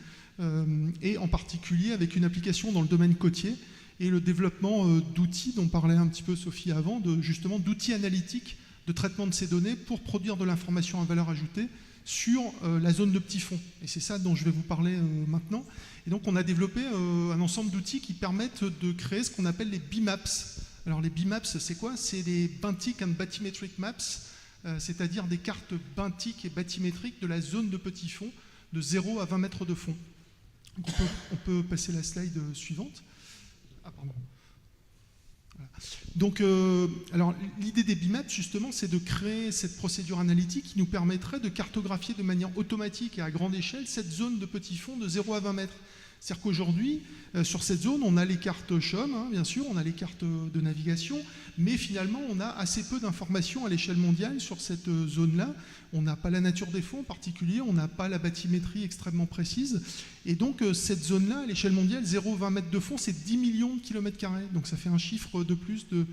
et en particulier avec une application dans le domaine côtier et le développement d'outils dont parlait un petit peu Sophie avant, justement d'outils analytiques de traitement de ces données pour produire de l'information à valeur ajoutée sur la zone de petits fonds. Et c'est ça dont je vais vous parler maintenant. Et donc on a développé un ensemble d'outils qui permettent de créer ce qu'on appelle les BIMAPS. Alors les BIMAPS, c'est quoi? C'est les Benthic and Bathymetric Maps, c'est-à-dire des cartes benthiques et bathymétriques de la zone de petits fonds de 0 à 20 mètres de fond. Donc on peut passer la slide suivante. Ah, pardon. Voilà. Donc, alors l'idée des BIMAPS, justement, c'est de créer cette procédure analytique qui nous permettrait de cartographier de manière automatique et à grande échelle cette zone de petits fonds de 0 à 20 mètres. C'est-à-dire qu'aujourd'hui, sur cette zone, on a les cartes CHOM, hein, bien sûr, on a les cartes de navigation, mais finalement, on a assez peu d'informations à l'échelle mondiale sur cette zone-là. On n'a pas la nature des fonds en particulier, on n'a pas la bathymétrie extrêmement précise. Et donc, cette zone-là, à l'échelle mondiale, 0,20 mètres de fond, c'est 10 millions de kilomètres carrés. Donc, ça fait un chiffre de plus de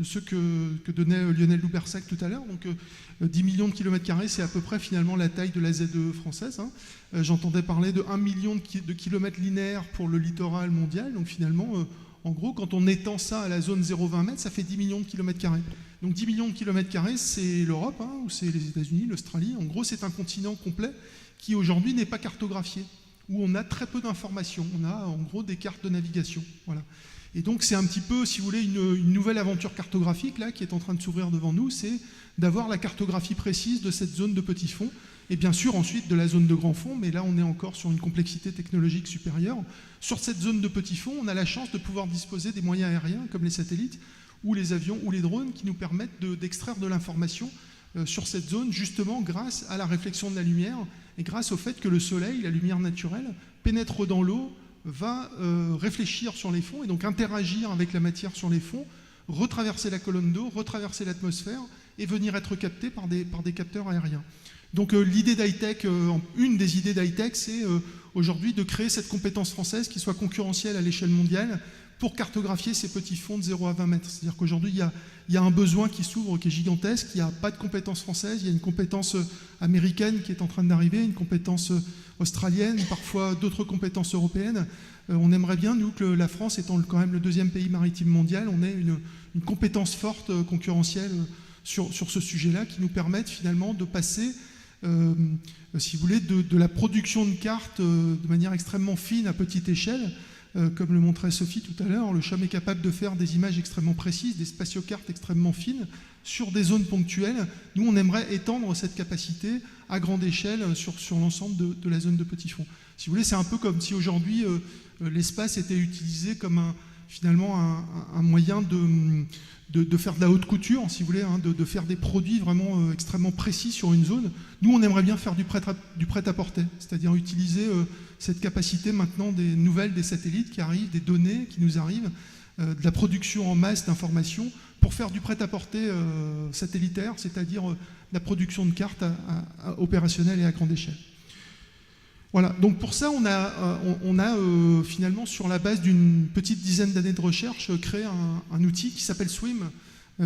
ceux que donnait Lionel Loubersac tout à l'heure. Donc 10 millions de kilomètres carrés, c'est à peu près finalement la taille de la ZE française. Hein. J'entendais parler de 1 million de kilomètres linéaires pour le littoral mondial. Donc finalement, en gros, quand on étend ça à la zone 0,20 mètres, ça fait 10 millions de kilomètres carrés. Donc 10 millions de kilomètres carrés, c'est l'Europe, hein, ou c'est les États-Unis, l'Australie. En gros, c'est un continent complet qui aujourd'hui n'est pas cartographié, où on a très peu d'informations. On a en gros des cartes de navigation. Voilà. Et donc c'est un petit peu, si vous voulez, une nouvelle aventure cartographique là, qui est en train de s'ouvrir devant nous, c'est d'avoir la cartographie précise de cette zone de petits fonds, et bien sûr ensuite de la zone de grands fonds, mais là on est encore sur une complexité technologique supérieure. Sur cette zone de petits fonds, on a la chance de pouvoir disposer des moyens aériens, comme les satellites, ou les avions, ou les drones, qui nous permettent d'extraire de l'information sur cette zone, justement grâce à la réflexion de la lumière, et grâce au fait que le soleil, la lumière naturelle, pénètre dans l'eau, va réfléchir sur les fonds et donc interagir avec la matière sur les fonds, retraverser la colonne d'eau, retraverser l'atmosphère et venir être capté par des capteurs aériens. Donc l'idée d'High-Tech, une des idées d'High-Tech, c'est aujourd'hui de créer cette compétence française qui soit concurrentielle à l'échelle mondiale pour cartographier ces petits fonds de 0 à 20 mètres. C'est-à-dire qu'aujourd'hui, il y a un besoin qui s'ouvre, qui est gigantesque, il n'y a pas de compétence française, il y a une compétence américaine qui est en train d'arriver, une compétence australienne, parfois d'autres compétences européennes. On aimerait bien, nous, que la France, étant quand même le deuxième pays maritime mondial, on ait une compétence forte, concurrentielle sur ce sujet-là, qui nous permette finalement de passer, si vous voulez, de la production de cartes de manière extrêmement fine à petite échelle. Comme le montrait Sophie tout à l'heure, le CHOM est capable de faire des images extrêmement précises, des spatiocartes extrêmement fines sur des zones ponctuelles. Nous, on aimerait étendre cette capacité à grande échelle sur l'ensemble de la zone de petits fonds. Si vous voulez, c'est un peu comme si aujourd'hui l'espace était utilisé comme finalement un moyen de faire de la haute couture, si vous voulez, hein, de faire des produits vraiment extrêmement précis sur une zone. Nous, on aimerait bien faire du prêt-à-porter, c'est-à-dire utiliser cette capacité maintenant des nouvelles des satellites qui arrivent, des données qui nous arrivent, de la production en masse d'informations pour faire du prêt-à-porter satellitaire, c'est-à-dire la production de cartes opérationnelles et à grande échelle. Voilà, donc pour ça, on a finalement, sur la base d'une petite dizaine d'années de recherche, créé un outil qui s'appelle SWIM,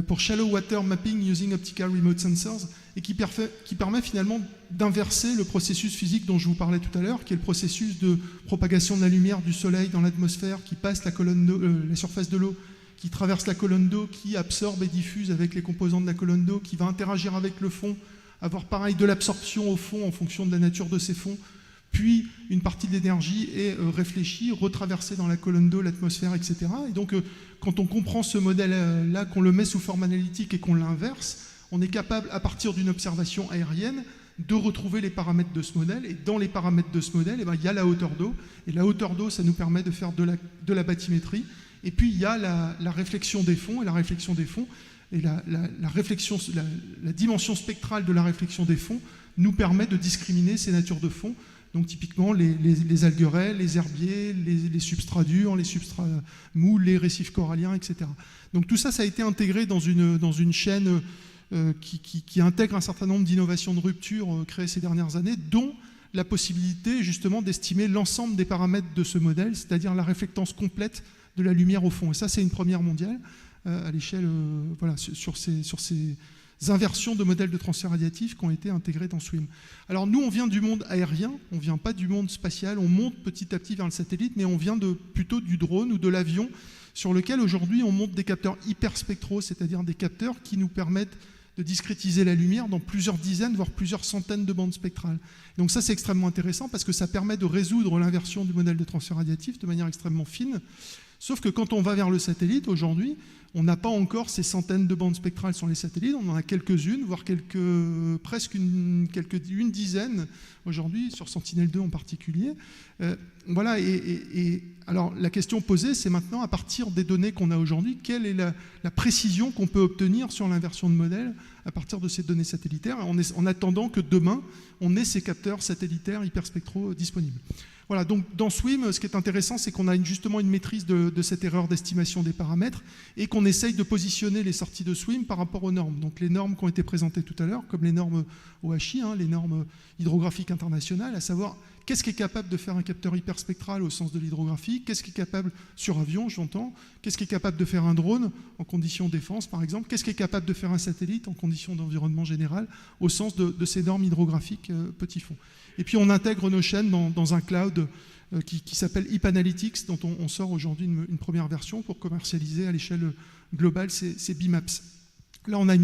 pour Shallow Water Mapping Using Optical Remote Sensors, et qui permet finalement d'inverser le processus physique dont je vous parlais tout à l'heure, qui est le processus de propagation de la lumière du soleil dans l'atmosphère, qui passe la surface de l'eau, qui traverse la colonne d'eau, qui absorbe et diffuse avec les composants de la colonne d'eau, qui va interagir avec le fond, avoir pareil de l'absorption au fond en fonction de la nature de ces fonds, puis une partie de l'énergie est réfléchie, retraversée dans la colonne d'eau, l'atmosphère, etc. Et donc, quand on comprend ce modèle-là, qu'on le met sous forme analytique et qu'on l'inverse, on est capable, à partir d'une observation aérienne, de retrouver les paramètres de ce modèle. Et dans les paramètres de ce modèle, il y a la hauteur d'eau. Et la hauteur d'eau, ça nous permet de faire de la bathymétrie. Et puis, il y a la réflexion des fonds. Et la réflexion des fonds, et la dimension spectrale de la réflexion des fonds nous permet de discriminer ces natures de fonds Donc typiquement les alguerets, les herbiers, les substrats durs, les substrats mous, les récifs coralliens, etc. Donc tout ça, ça a été intégré dans une chaîne qui intègre un certain nombre d'innovations de rupture créées ces dernières années, dont la possibilité justement d'estimer l'ensemble des paramètres de ce modèle, c'est-à-dire la réflectance complète de la lumière au fond. Et ça, c'est une première mondiale à l'échelle, voilà, sur ces inversions de modèles de transfert radiatif qui ont été intégrés dans SWIM. Alors nous, on vient du monde aérien, on ne vient pas du monde spatial, on monte petit à petit vers le satellite, mais on vient plutôt du drone ou de l'avion, sur lequel aujourd'hui on monte des capteurs hyperspectraux, c'est-à-dire des capteurs qui nous permettent de discrétiser la lumière dans plusieurs dizaines, voire plusieurs centaines de bandes spectrales. Donc ça, c'est extrêmement intéressant parce que ça permet de résoudre l'inversion du modèle de transfert radiatif de manière extrêmement fine. Sauf que quand on va vers le satellite, aujourd'hui, on n'a pas encore ces centaines de bandes spectrales sur les satellites, on en a quelques-unes, voire presque une dizaine aujourd'hui, sur Sentinel-2 en particulier. Voilà, et alors la question posée, c'est maintenant, à partir des données qu'on a aujourd'hui, quelle est la précision qu'on peut obtenir sur l'inversion de modèle à partir de ces données satellitaires, en attendant que demain, on ait ces capteurs satellitaires hyperspectraux disponibles. Voilà, donc dans SWIM, ce qui est intéressant, c'est qu'on a justement une maîtrise de cette erreur d'estimation des paramètres et qu'on essaye de positionner les sorties de SWIM par rapport aux normes. Donc les normes qui ont été présentées tout à l'heure, comme les normes OHI, les normes hydrographiques internationales, à savoir qu'est-ce qui est capable de faire un capteur hyperspectral au sens de l'hydrographie, qu'est-ce qui est capable sur avion, j'entends, qu'est-ce qui est capable de faire un drone en conditions défense, par exemple, qu'est-ce qui est capable de faire un satellite en conditions d'environnement général au sens de ces normes hydrographiques petit fond. Et puis on intègre nos chaînes dans un cloud qui s'appelle Hip Analytics, dont on sort aujourd'hui une première version pour commercialiser à l'échelle globale ces BIMAPS. Là, on a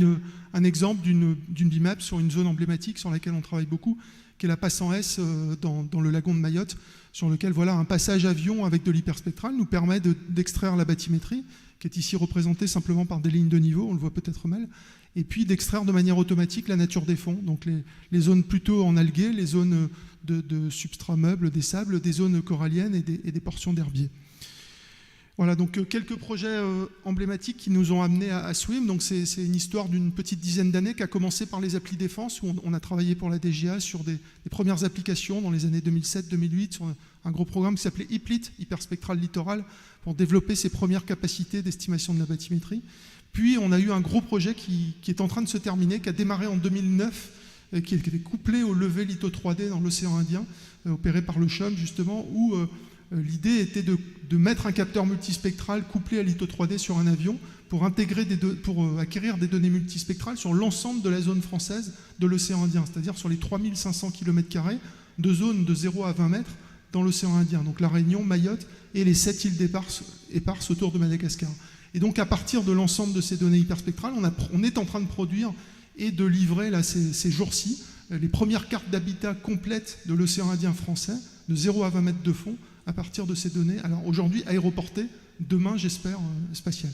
un exemple d'une BIMAP sur une zone emblématique sur laquelle on travaille beaucoup, qui est la passe en S dans le lagon de Mayotte, sur lequel voilà, un passage avion avec de l'hyperspectral nous permet d'extraire la bathymétrie, qui est ici représentée simplement par des lignes de niveau, on le voit peut-être mal, et puis d'extraire de manière automatique la nature des fonds, donc les zones plutôt en algués, les zones de substrats meubles, des sables, des zones coralliennes et des portions d'herbiers. Voilà, donc quelques projets emblématiques qui nous ont amenés à SWIM. Donc c'est une histoire d'une petite dizaine d'années qui a commencé par les applis défense, où on a travaillé pour la DGA sur des premières applications dans les années 2007-2008, sur un gros programme qui s'appelait HIPLIT, Hyperspectral Littoral, pour développer ses premières capacités d'estimation de la bathymétrie. Puis on a eu un gros projet qui est en train de se terminer, qui a démarré en 2009, qui était couplé au levé litho 3D dans l'océan Indien, opéré par le CHUM justement, où l'idée était de mettre un capteur multispectral couplé à litho 3D sur un avion pour acquérir des données multispectrales sur l'ensemble de la zone française de l'océan Indien, c'est-à-dire sur les 3500 km² de zones de 0 à 20 mètres dans l'océan Indien, donc la Réunion, Mayotte et les 7 îles éparses autour de Madagascar. Et donc à partir de l'ensemble de ces données hyperspectrales, on est en train de produire et de livrer là, ces jours-ci les premières cartes d'habitat complètes de l'océan Indien français, de 0 à 20 mètres de fond, à partir de ces données. Alors aujourd'hui aéroportées, demain j'espère spatiales.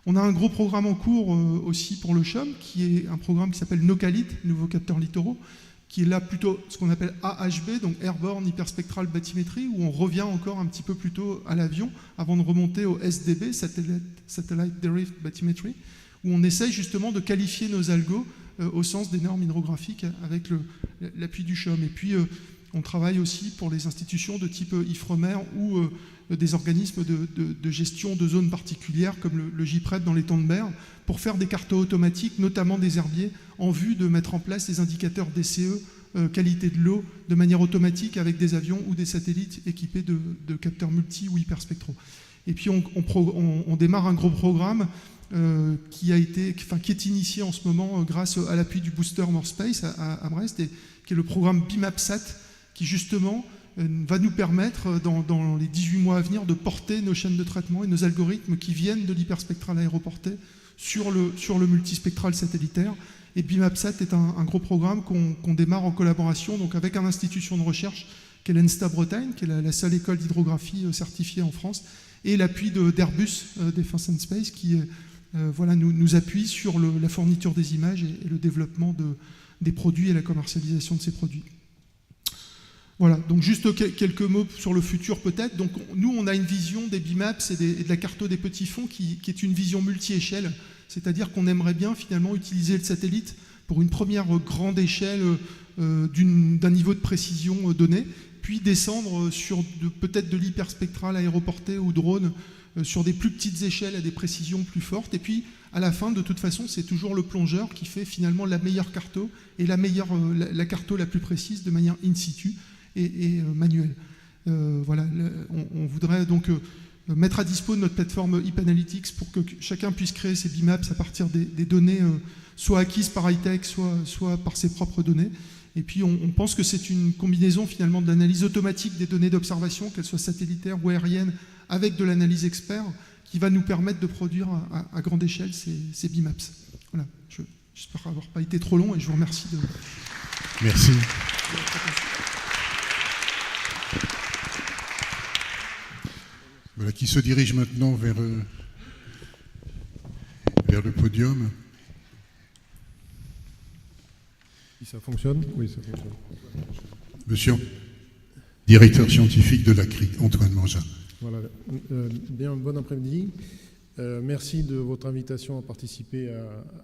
On a un gros programme en cours aussi pour le CHUM, qui est un programme qui s'appelle NOCALIT, Nouveaux Capteurs Littoraux, qui est là plutôt ce qu'on appelle AHB, donc Airborne Hyperspectral Bathymétrie, où on revient encore un petit peu plus tôt à l'avion, avant de remonter au SDB, Satellite Derived Bathymetry, où on essaye justement de qualifier nos algos au sens des normes hydrographiques avec l'appui du CHUM. Et puis on travaille aussi pour les institutions de type IFREMER ou des organismes de gestion de zones particulières comme le GIPRED dans les temps de mer pour faire des cartes automatiques, notamment des herbiers, en vue de mettre en place des indicateurs DCE, qualité de l'eau, de manière automatique avec des avions ou des satellites équipés de capteurs multi ou hyperspectraux. Et puis on démarre un gros programme qui est initié en ce moment grâce à l'appui du booster More Space à Brest, et qui est le programme BIMAPSAT, qui justement va nous permettre dans les 18 mois à venir de porter nos chaînes de traitement et nos algorithmes qui viennent de l'hyperspectral aéroporté sur le multispectral satellitaire. Et BIMAPSAT est un gros programme qu'on démarre en collaboration donc avec une institution de recherche qui est l'ENSTA Bretagne, qui est la seule école d'hydrographie certifiée en France, et l'appui d'Airbus Defence and Space qui nous appuie sur la fourniture des images et le développement des produits et la commercialisation de ces produits. Voilà, donc juste quelques mots sur le futur peut-être. Donc nous, on a une vision des BIMAPS et de la carto des petits fonds qui est une vision multi-échelle, c'est-à-dire qu'on aimerait bien finalement utiliser le satellite pour une première grande échelle d'un niveau de précision donné, puis descendre sur peut-être de l'hyperspectral aéroporté ou drone sur des plus petites échelles à des précisions plus fortes. Et puis, à la fin, de toute façon, c'est toujours le plongeur qui fait finalement la meilleure carto et la carto la plus précise de manière in situ et manuelle. Voilà, on voudrait donc mettre à dispo notre plateforme Hip Analytics pour que chacun puisse créer ses bimaps à partir des données soit acquises par high-tech, soit par ses propres données. Et puis on pense que c'est une combinaison finalement de l'analyse automatique des données d'observation, qu'elles soient satellitaires ou aériennes, avec de l'analyse expert, qui va nous permettre de produire à grande échelle ces bimaps. Voilà, j'espère avoir pas été trop long et je vous remercie de... Merci. Voilà, qui se dirige maintenant vers le podium. Ça fonctionne? Oui, ça fonctionne. Monsieur, directeur scientifique de l'ACRI, Antoine Mangin. Voilà. Bien, bon après-midi. Merci de votre invitation à participer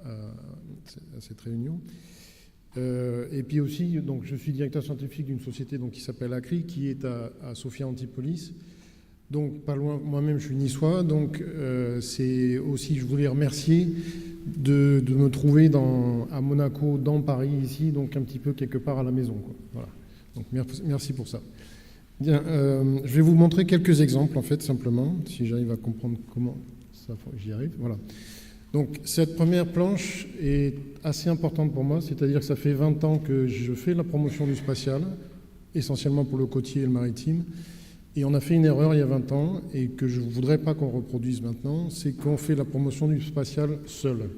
à cette réunion. Et puis aussi, donc, je suis directeur scientifique d'une société donc, qui s'appelle ACRI, qui est à Sophia Antipolis. Donc, pas loin, moi-même, je suis niçois. Donc, c'est aussi, je voulais remercier de me trouver à Monaco, dans Paris, ici, donc un petit peu quelque part à la maison, quoi. Voilà. Donc, merci pour ça. Bien, je vais vous montrer quelques exemples, en fait, simplement, si j'arrive à comprendre comment ça, j'y arrive. Voilà. Donc, cette première planche est assez importante pour moi, c'est-à-dire que ça fait 20 ans que je fais la promotion du spatial, essentiellement pour le côtier et le maritime. Et on a fait une erreur il y a 20 ans et que je ne voudrais pas qu'on reproduise maintenant, c'est qu'on fait la promotion du spatial seul.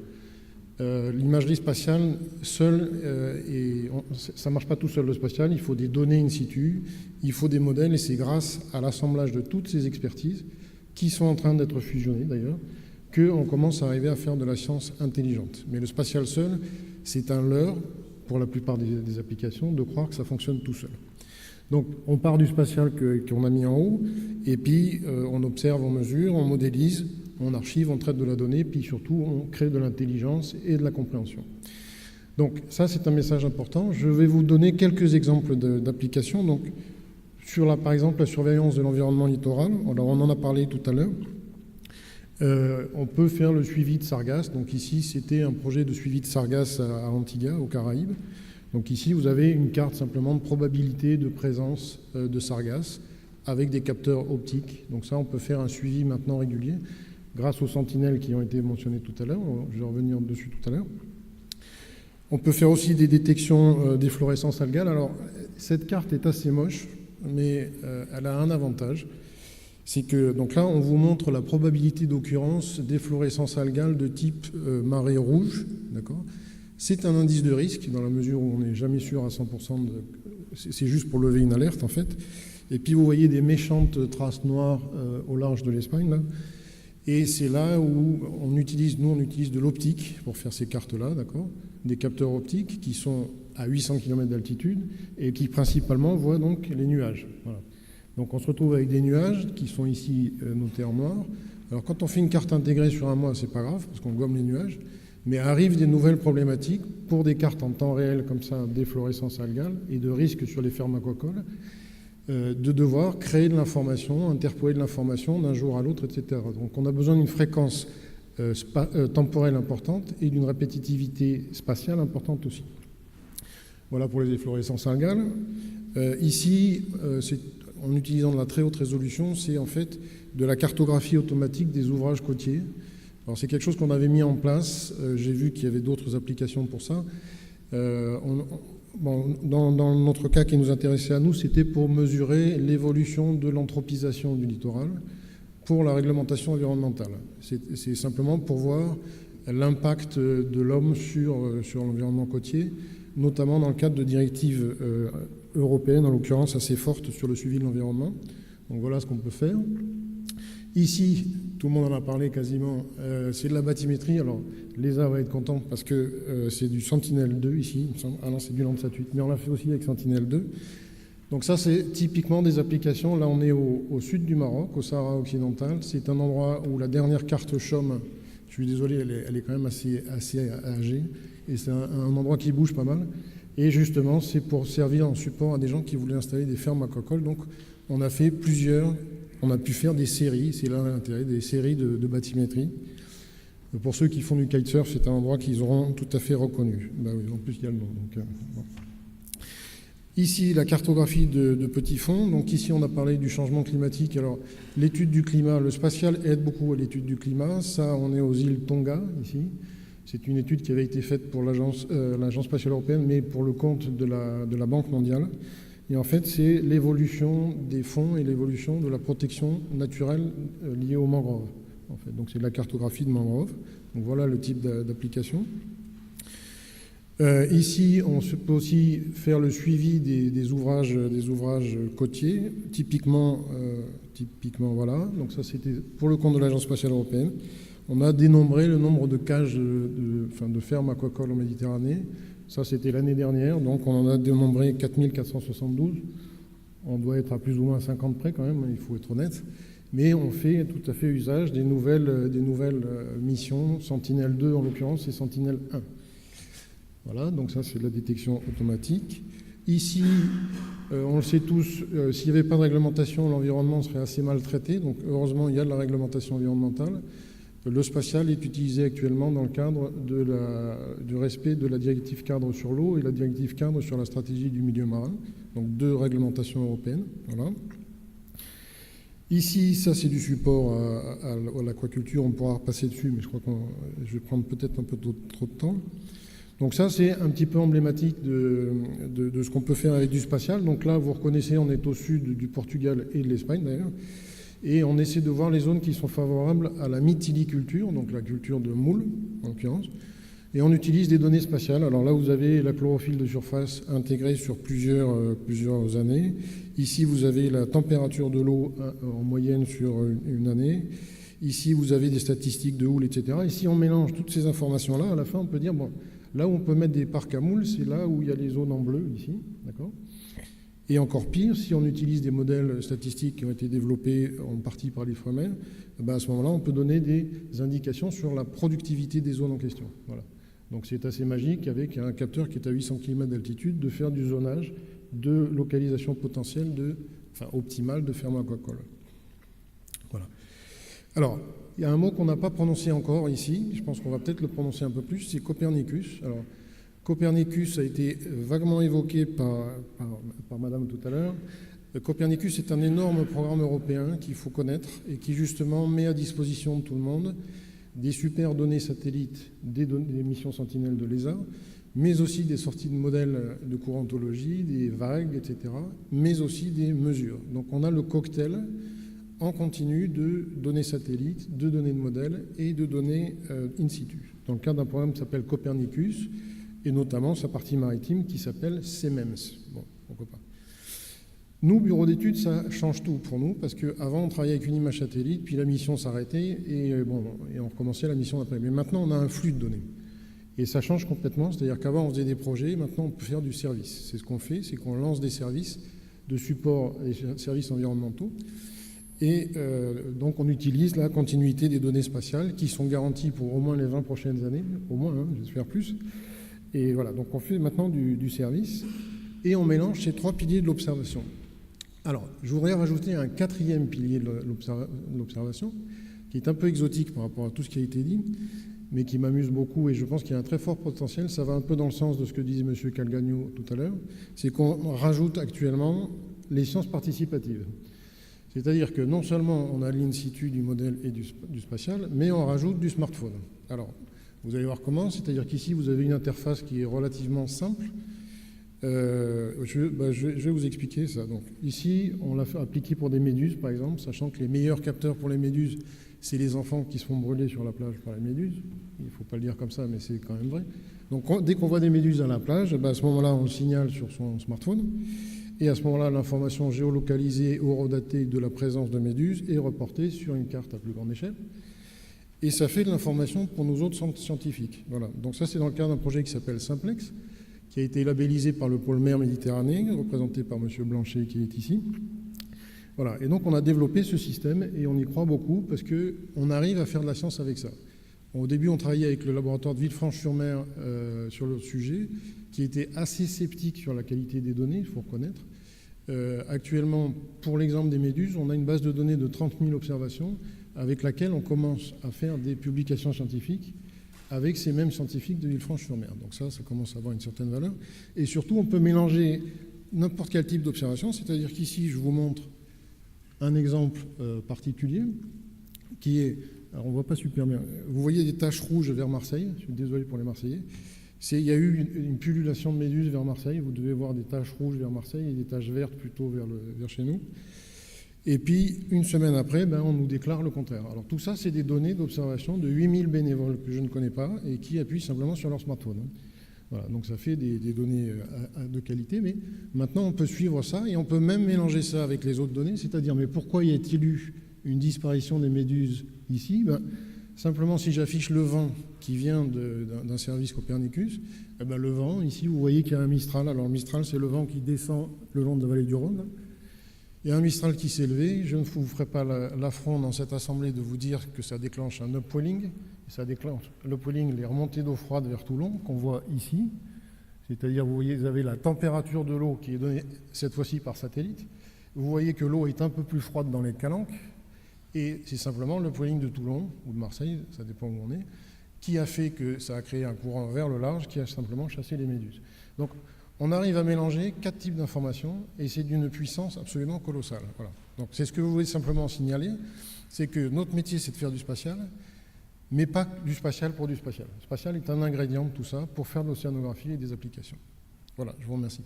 L'imagerie spatiale seule, ça ne marche pas tout seul le spatial, il faut des données in situ, il faut des modèles et c'est grâce à l'assemblage de toutes ces expertises qui sont en train d'être fusionnées d'ailleurs, qu'on commence à arriver à faire de la science intelligente. Mais le spatial seul, c'est un leurre, pour la plupart des applications, de croire que ça fonctionne tout seul. Donc, on part du spatial qu'on a mis en haut, et puis on observe, on mesure, on modélise, on archive, on traite de la donnée, puis surtout, on crée de l'intelligence et de la compréhension. Donc, ça, c'est un message important. Je vais vous donner quelques exemples d'applications. Donc, par exemple, la surveillance de l'environnement littoral. Alors, on en a parlé tout à l'heure. On peut faire le suivi de sargasses. Donc, ici, c'était un projet de suivi de sargasses à Antigua, aux Caraïbes. Donc ici, vous avez une carte simplement de probabilité de présence de sargasses avec des capteurs optiques. Donc ça, on peut faire un suivi maintenant régulier grâce aux sentinelles qui ont été mentionnées tout à l'heure. Je vais revenir dessus tout à l'heure. On peut faire aussi des détections d'efflorescence algale. Alors, cette carte est assez moche, mais elle a un avantage. C'est que, donc là, on vous montre la probabilité d'occurrence d'efflorescence algale de type marée rouge, d'accord ? C'est un indice de risque, dans la mesure où on n'est jamais sûr à 100%, c'est juste pour lever une alerte en fait. Et puis vous voyez des méchantes traces noires au large de l'Espagne, là. Et c'est là où on utilise de l'optique pour faire ces cartes-là, d'accord ? Des capteurs optiques qui sont à 800 km d'altitude et qui principalement voient donc les nuages. Voilà. Donc on se retrouve avec des nuages qui sont ici notés en noir. Alors quand on fait une carte intégrée sur un mois, c'est pas grave, parce qu'on gomme les nuages. Mais arrivent des nouvelles problématiques pour des cartes en temps réel comme ça d'efflorescence algale et de risque sur les fermes aquacoles, de devoir créer de l'information, interpoler de l'information d'un jour à l'autre, etc. Donc on a besoin d'une fréquence temporelle importante et d'une répétitivité spatiale importante aussi. Voilà pour les efflorescences algales. Ici, en utilisant de la très haute résolution, c'est en fait de la cartographie automatique des ouvrages côtiers. Alors c'est quelque chose qu'on avait mis en place, j'ai vu qu'il y avait d'autres applications pour ça. Dans notre cas qui nous intéressait à nous, c'était pour mesurer l'évolution de l'anthropisation du littoral pour la réglementation environnementale. C'est simplement pour voir l'impact de l'homme sur l'environnement côtier, notamment dans le cadre de directives européennes, en l'occurrence assez fortes sur le suivi de l'environnement. Donc voilà ce qu'on peut faire. Ici, tout le monde en a parlé quasiment, c'est de la bathymétrie. Alors, l'ESA va être content parce que c'est du Sentinel-2 ici. Ah non, c'est du Landsat 8, mais on l'a fait aussi avec Sentinel-2. Donc ça, c'est typiquement des applications. Là, on est au sud du Maroc, au Sahara occidental. C'est un endroit où la dernière carte CHOM, je suis désolé, elle est quand même assez âgée. Et c'est un endroit qui bouge pas mal. Et justement, c'est pour servir en support à des gens qui voulaient installer des fermes aquacoles. Donc, on a pu faire des séries, c'est là l'intérêt, des séries de bathymétrie. Pour ceux qui font du kitesurf, c'est un endroit qu'ils auront tout à fait reconnu. Ben oui, en plus, il y a le nom. Donc, bon. Ici, la cartographie de petits fonds. Donc ici, on a parlé du changement climatique. Alors, l'étude du climat, le spatial aide beaucoup à l'étude du climat. Ça, on est aux îles Tonga, ici. C'est une étude qui avait été faite pour l'Agence spatiale européenne, mais pour le compte de la Banque mondiale. Et en fait, c'est l'évolution des fonds et l'évolution de la protection naturelle liée aux mangroves. En fait. Donc c'est de la cartographie de mangroves. Donc voilà le type d'application. Ici, on peut aussi faire le suivi des ouvrages côtiers. Typiquement, voilà. Donc ça, c'était pour le compte de l'Agence spatiale européenne. On a dénombré le nombre de cages de fermes aquacoles en Méditerranée. Ça, c'était l'année dernière. Donc on en a dénombré 4472. On doit être à plus ou moins 50 près quand même, il faut être honnête. Mais on fait tout à fait usage des nouvelles missions, Sentinelle-2 en l'occurrence, et Sentinelle-1. Voilà, donc ça c'est de la détection automatique. Ici, on le sait tous, s'il n'y avait pas de réglementation, l'environnement serait assez mal traité. Donc heureusement, il y a de la réglementation environnementale. Le spatial est utilisé actuellement dans le cadre du respect de la directive cadre sur l'eau et la directive cadre sur la stratégie du milieu marin. Donc 2 réglementations européennes. Voilà. Ici, ça c'est du support à l'aquaculture, on pourra repasser dessus, mais je crois que je vais prendre peut-être un peu trop de temps. Donc ça c'est un petit peu emblématique de ce qu'on peut faire avec du spatial. Donc là, vous reconnaissez, on est au sud du Portugal et de l'Espagne d'ailleurs, et on essaie de voir les zones qui sont favorables à la mytiliculture, donc la culture de moules en l'occurrence, et on utilise des données spatiales. Alors là, vous avez la chlorophylle de surface intégrée sur plusieurs années. Ici, vous avez la température de l'eau en moyenne sur une année. Ici, vous avez des statistiques de houle, etc. Et si on mélange toutes ces informations-là, à la fin, on peut dire, bon, là où on peut mettre des parcs à moules, c'est là où il y a les zones en bleu, ici. D'accord ? Et encore pire, si on utilise des modèles statistiques qui ont été développés en partie par l'Ifremer, ben à ce moment-là, on peut donner des indications sur la productivité des zones en question. Voilà. Donc c'est assez magique, avec un capteur qui est à 800 km d'altitude, de faire du zonage de localisation potentielle, optimale de fermes aquacoles. Voilà. Alors, il y a un mot qu'on n'a pas prononcé encore ici, je pense qu'on va peut-être le prononcer un peu plus, c'est Copernicus. Alors, Copernicus a été vaguement évoqué par Madame tout à l'heure. Copernicus est un énorme programme européen qu'il faut connaître et qui justement met à disposition de tout le monde des super données satellites, des missions Sentinelle de l'ESA, mais aussi des sorties de modèles de courantologie, des vagues, etc., mais aussi des mesures. Donc on a le cocktail en continu de données satellites, de données de modèles et de données in situ. Dans le cadre d'un programme qui s'appelle Copernicus, et notamment sa partie maritime qui s'appelle CEMEMS. Bon, pourquoi pas. Nous, bureau d'études, ça change tout pour nous, parce qu'avant, on travaillait avec une image satellite, puis la mission s'arrêtait, et on recommençait la mission d'après. Mais maintenant, on a un flux de données. Et ça change complètement, c'est-à-dire qu'avant, on faisait des projets, maintenant, on peut faire du service. C'est ce qu'on fait, c'est qu'on lance des services de support, des services environnementaux, et donc on utilise la continuité des données spatiales qui sont garanties pour au moins les 20 prochaines années, au moins, hein, j'espère plus. Et voilà, donc on fait maintenant du service, et on mélange ces 3 piliers de l'observation. Alors, je voudrais rajouter un 4e pilier de l'observation, qui est un peu exotique par rapport à tout ce qui a été dit, mais qui m'amuse beaucoup et je pense qu'il y a un très fort potentiel. Ça va un peu dans le sens de ce que disait M. Calgagno tout à l'heure, c'est qu'on rajoute actuellement les sciences participatives. C'est-à-dire que non seulement on a l'in situ du modèle et du spatial, mais on rajoute du smartphone. Alors, vous allez voir comment, c'est-à-dire qu'ici, vous avez une interface qui est relativement simple. Je vais vous expliquer ça. Donc, ici, on l'a appliqué pour des méduses, par exemple, sachant que les meilleurs capteurs pour les méduses, c'est les enfants qui se font brûler sur la plage par les méduses. Il ne faut pas le dire comme ça, mais c'est quand même vrai. Donc, dès qu'on voit des méduses à la plage, à ce moment-là, on le signale sur son smartphone. Et à ce moment-là, l'information géolocalisée, horodatée de la présence de méduses est reportée sur une carte à plus grande échelle. Et ça fait de l'information pour nos autres scientifiques. Voilà. Donc ça, c'est dans le cadre d'un projet qui s'appelle Simplex, qui a été labellisé par le pôle mer Méditerranée, représenté par M. Blanchet qui est ici. Voilà. Et donc on a développé ce système et on y croit beaucoup parce qu'on arrive à faire de la science avec ça. Au début, on travaillait avec le laboratoire de Villefranche-sur-Mer sur le sujet, qui était assez sceptique sur la qualité des données, il faut reconnaître. Actuellement, pour l'exemple des méduses, on a une base de données de 30 000 observations avec laquelle on commence à faire des publications scientifiques avec ces mêmes scientifiques de Villefranche-sur-Mer. Donc ça commence à avoir une certaine valeur. Et surtout, on peut mélanger n'importe quel type d'observation, c'est-à-dire qu'ici, je vous montre un exemple particulier qui est... Alors, on ne voit pas super bien. Vous voyez des taches rouges vers Marseille. Je suis désolé pour les Marseillais. Il y a eu une pullulation de méduses vers Marseille. Vous devez voir des taches rouges vers Marseille et des taches vertes plutôt vers chez nous. Et puis, une semaine après, on nous déclare le contraire. Alors, tout ça, c'est des données d'observation de 8000 bénévoles que je ne connais pas et qui appuient simplement sur leur smartphone. Voilà, donc ça fait des données de qualité. Mais maintenant, on peut suivre ça et on peut même mélanger ça avec les autres données. C'est-à-dire, mais pourquoi y a-t-il eu une disparition des méduses ici? Simplement, si j'affiche le vent qui vient d'un service Copernicus, le vent, ici, vous voyez qu'il y a un Mistral. Alors, le Mistral, c'est le vent qui descend le long de la vallée du Rhône. Il y a un Mistral qui s'est levé. Je ne vous ferai pas l'affront dans cette assemblée de vous dire que ça déclenche un upwelling. Ça déclenche l'upwelling, les remontées d'eau froide vers Toulon, qu'on voit ici. C'est-à-dire, vous voyez, vous avez la température de l'eau qui est donnée cette fois-ci par satellite. Vous voyez que l'eau est un peu plus froide dans les calanques. Et c'est simplement le l'upwelling de Toulon, ou de Marseille, ça dépend où on est, qui a fait que ça a créé un courant vers le large qui a simplement chassé les méduses. Donc, on arrive à mélanger 4 types d'informations et c'est d'une puissance absolument colossale. Voilà. Donc, c'est ce que vous voulez simplement signaler, c'est que notre métier, c'est de faire du spatial, mais pas du spatial pour du spatial. Le spatial est un ingrédient de tout ça pour faire de l'océanographie et des applications. Voilà, je vous remercie.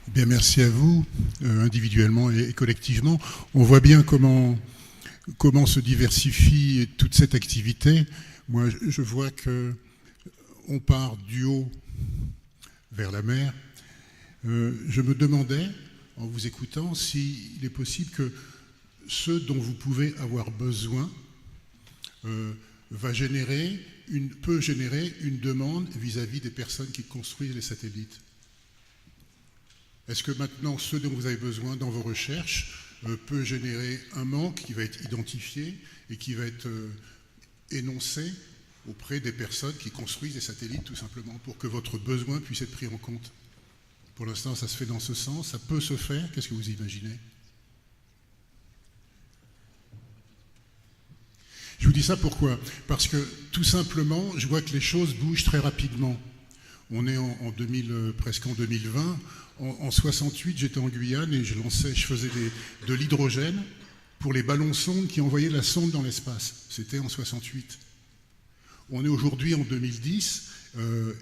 Bien, merci à vous, individuellement et collectivement. On voit bien comment se diversifie toute cette activité. Moi, je vois qu'on part du haut vers la mer. Je me demandais, en vous écoutant, s'il est possible que ce dont vous pouvez avoir besoin peut générer une demande vis-à-vis des personnes qui construisent les satellites. Est-ce que maintenant, ce dont vous avez besoin dans vos recherches peut générer un manque qui va être identifié et qui va être énoncé auprès des personnes qui construisent des satellites, tout simplement, pour que votre besoin puisse être pris en compte? Pour l'instant, ça se fait dans ce sens. Ça peut se faire. Qu'est-ce que vous imaginez? Je vous dis ça pourquoi? Parce que, tout simplement, je vois que les choses bougent très rapidement. On est presque en 2020. En 68, j'étais en Guyane et je faisais de l'hydrogène pour les ballons-sondes qui envoyaient la sonde dans l'espace. C'était en 68. On est aujourd'hui en 2010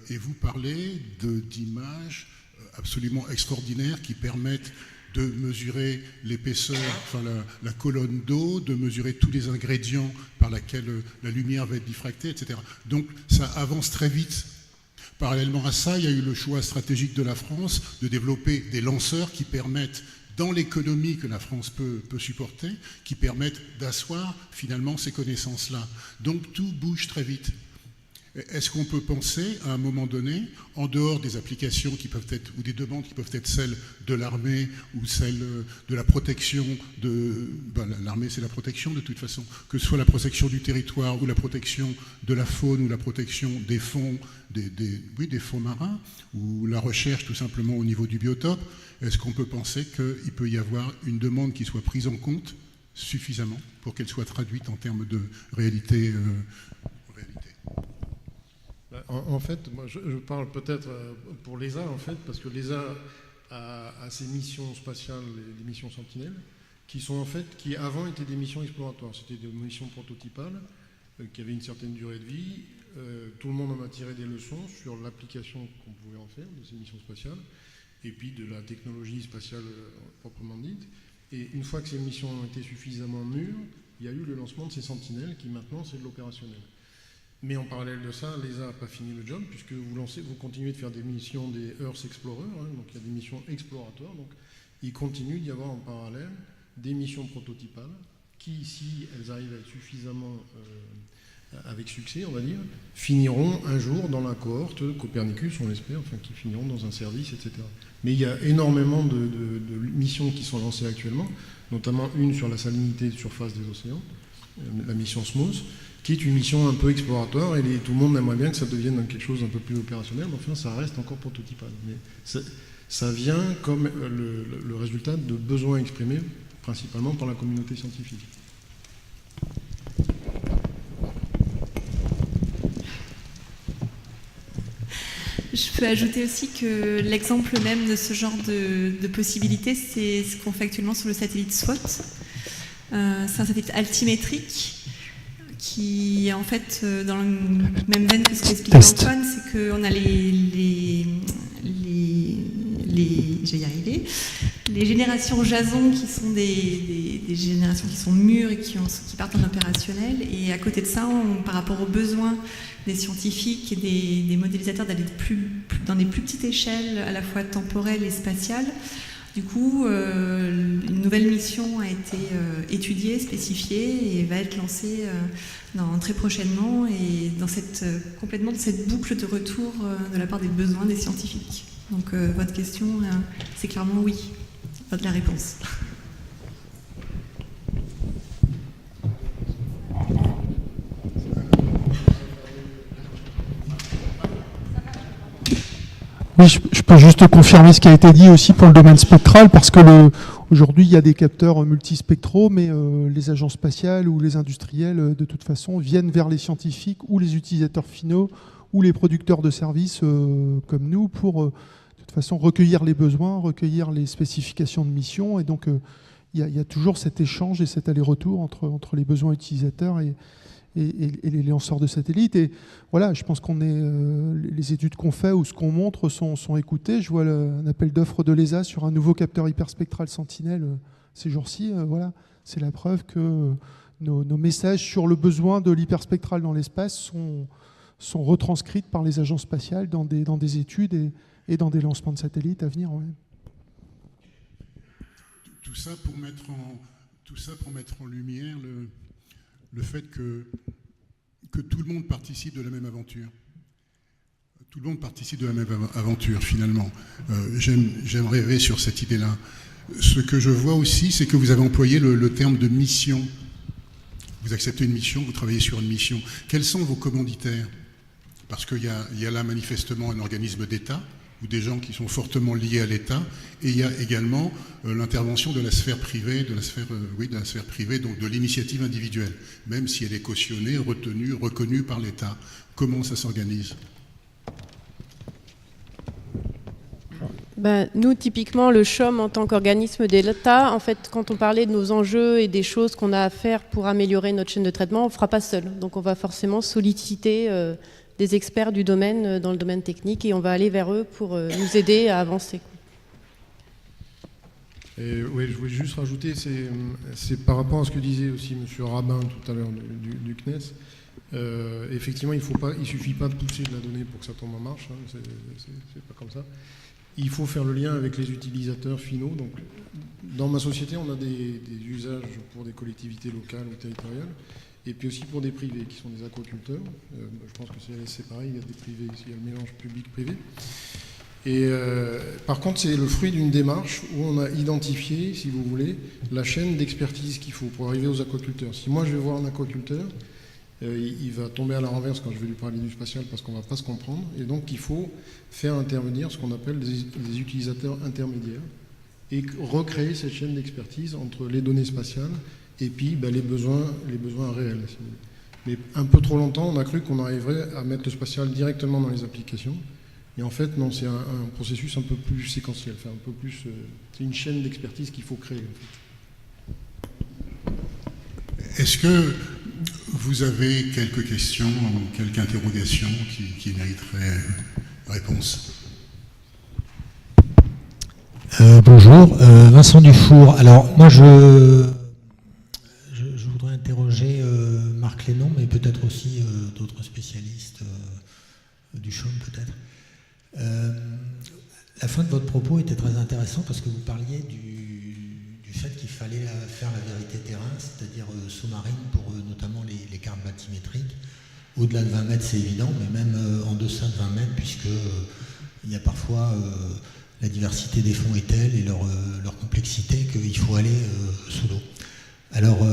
et vous parlez d'images absolument extraordinaires qui permettent de mesurer l'épaisseur, enfin la colonne d'eau, de mesurer tous les ingrédients par lesquels la lumière va être diffractée, etc. Donc ça avance très vite. Parallèlement à ça, il y a eu le choix stratégique de la France de développer des lanceurs qui permettent, dans l'économie que la France peut supporter, qui permettent d'asseoir finalement ces connaissances-là. Donc tout bouge très vite. Est-ce qu'on peut penser, à un moment donné, en dehors des applications qui peuvent être, ou des demandes qui peuvent être celles de l'armée ou celles de la protection de... l'armée, c'est la protection de toute façon, que ce soit la protection du territoire ou la protection de la faune ou la protection des fonds, des fonds marins, ou la recherche tout simplement au niveau du biotope, est-ce qu'on peut penser qu'il peut y avoir une demande qui soit prise en compte suffisamment pour qu'elle soit traduite en termes de réalité? En fait, moi, je parle peut-être pour l'ESA, en fait, parce que l'ESA a ses missions spatiales, les missions Sentinelle, qui avant étaient des missions exploratoires. C'était des missions prototypales qui avaient une certaine durée de vie. Tout le monde en a tiré des leçons sur l'application qu'on pouvait en faire de ces missions spatiales, et puis de la technologie spatiale proprement dite. Et une fois que ces missions ont été suffisamment mûres, il y a eu le lancement de ces sentinelles qui maintenant c'est de l'opérationnel. Mais en parallèle de ça, l'ESA n'a pas fini le job puisque vous continuez de faire des missions des Earth Explorer, donc il y a des missions exploratoires. Donc il continue d'y avoir en parallèle des missions prototypales qui, si elles arrivent à être suffisamment avec succès, on va dire, finiront un jour dans la cohorte Copernicus, on l'espère, enfin qui finiront dans un service, etc. Mais il y a énormément de missions qui sont lancées actuellement, notamment une sur la salinité de surface des océans, la mission SMOS, qui est une mission un peu exploratoire, et tout le monde aimerait bien que ça devienne quelque chose d'un peu plus opérationnel, mais enfin ça reste encore prototypal. Mais ça vient comme le résultat de besoins exprimés principalement par la communauté scientifique. Je peux ajouter aussi que l'exemple même de ce genre de possibilités, c'est ce qu'on fait actuellement sur le satellite SWOT. C'est un satellite altimétrique qui est en fait dans la même veine que ce qu'expliquait Antoine, c'est qu'on a je vais y arriver, les générations Jason qui sont des générations qui sont mûres et qui partent en opérationnel, et à côté de ça, par rapport aux besoins des scientifiques et des modélisateurs d'aller dans des plus petites échelles, à la fois temporelles et spatiales. Du coup, une nouvelle mission a été étudiée, spécifiée et va être lancée très prochainement, et complètement dans cette boucle de retour de la part des besoins des scientifiques. Donc votre question, c'est clairement oui, la réponse. Oui, je peux juste confirmer ce qui a été dit aussi pour le domaine spectral, parce que aujourd'hui, il y a des capteurs multispectraux, mais les agences spatiales ou les industriels, de toute façon, viennent vers les scientifiques ou les utilisateurs finaux ou les producteurs de services comme nous pour, de toute façon, recueillir les besoins, recueillir les spécifications de mission. Et donc, il y a toujours cet échange et cet aller-retour entre les besoins utilisateurs et les lanceurs de satellites. Et voilà, je pense les études qu'on fait ou ce qu'on montre sont écoutées. Je vois un appel d'offres de l'ESA sur un nouveau capteur hyperspectral Sentinelle ces jours-ci. Voilà, c'est la preuve que nos messages sur le besoin de l'hyperspectral dans l'espace sont retranscrits par les agences spatiales dans des études et dans des lancements de satellites à venir. Ouais. Tout ça pour mettre en lumière le fait que tout le monde participe de la même aventure. Tout le monde participe de la même aventure, finalement. J'aime rêver sur cette idée-là. Ce que je vois aussi, c'est que vous avez employé le terme de mission. Vous acceptez une mission, vous travaillez sur une mission. Quels sont vos commanditaires? Parce qu'il y a là manifestement un organisme d'État, ou des gens qui sont fortement liés à l'État, et il y a également l'intervention de la sphère privée, de la sphère privée, donc de l'initiative individuelle, même si elle est cautionnée, retenue, reconnue par l'État. Comment ça s'organise? Nous, typiquement, le CHOM, en tant qu'organisme de l'État, en fait, quand on parlait de nos enjeux et des choses qu'on a à faire pour améliorer notre chaîne de traitement, on ne fera pas seul. Donc on va forcément solliciter des experts du domaine, dans le domaine technique, et on va aller vers eux pour nous aider à avancer. Oui, je voulais juste rajouter, c'est par rapport à ce que disait aussi M. Rabin tout à l'heure du CNES. Effectivement, il ne suffit pas de pousser de la donnée pour que ça tombe en marche, hein, c'est pas comme ça. Il faut faire le lien avec les utilisateurs finaux. Donc, dans ma société, on a des usages pour des collectivités locales ou territoriales, et puis aussi pour des privés qui sont des aquaculteurs. Je pense que c'est pareil, il y a des privés ici, il y a le mélange public-privé. Et par contre, c'est le fruit d'une démarche où on a identifié, si vous voulez, la chaîne d'expertise qu'il faut pour arriver aux aquaculteurs. Si moi je vais voir un aquaculteur, il va tomber à la renverse quand je vais lui parler du spatial parce qu'on ne va pas se comprendre. Et donc il faut faire intervenir ce qu'on appelle des utilisateurs intermédiaires et recréer cette chaîne d'expertise entre les données spatiales et puis les besoins réels. Mais un peu trop longtemps, on a cru qu'on arriverait à mettre le spatial directement dans les applications. Et en fait, non, c'est un processus un peu plus séquentiel, un peu plus. C'est une chaîne d'expertise qu'il faut créer. En fait. Est-ce que vous avez quelques questions, quelques interrogations qui mériteraient réponse? Bonjour, Vincent Dufour. Alors, moi, je voudrais interroger Marc Lénon, mais peut-être aussi d'autres spécialistes du CHOM, peut-être. La fin de votre propos était très intéressante parce que vous parliez du fait qu'il fallait faire la vérité terrain, c'est-à-dire sous-marine pour notamment les cartes bathymétriques. Au-delà de 20 mètres, c'est évident, mais même en deçà de 20 mètres, puisque il y a parfois la diversité des fonds est telle et leur complexité qu'il faut aller sous l'eau. Alors,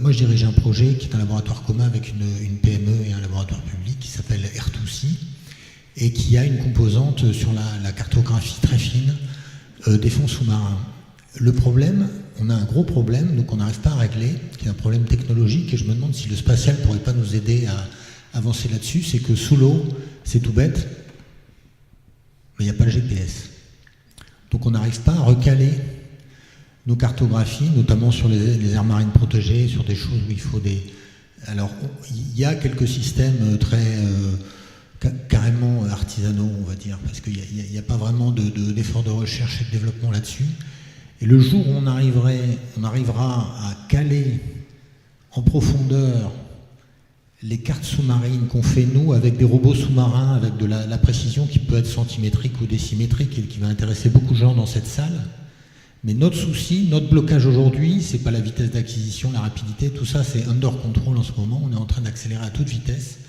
moi, je dirige un projet qui est un laboratoire commun avec une PME et un laboratoire public qui s'appelle R2C et qui a une composante sur la cartographie très fine des fonds sous-marins. Le problème, on a un gros problème, donc on n'arrive pas à régler, qui est un problème technologique, et je me demande si le spatial ne pourrait pas nous aider à avancer là-dessus, c'est que sous l'eau, c'est tout bête, mais il n'y a pas le GPS. Donc on n'arrive pas à recaler nos cartographies, notamment sur les aires marines protégées, sur des choses où il faut des... Alors, il y a quelques systèmes très carrément artisanaux, on va dire, parce qu'il n'y a pas vraiment d'effort de recherche et de développement là-dessus. Et le jour où on arrivera à caler en profondeur les cartes sous-marines qu'on fait nous avec des robots sous-marins, avec de la précision qui peut être centimétrique ou décimétrique et qui va intéresser beaucoup de gens dans cette salle. Mais notre souci, notre blocage aujourd'hui, c'est pas la vitesse d'acquisition, la rapidité, tout ça c'est under control en ce moment, on est en train d'accélérer à toute vitesse,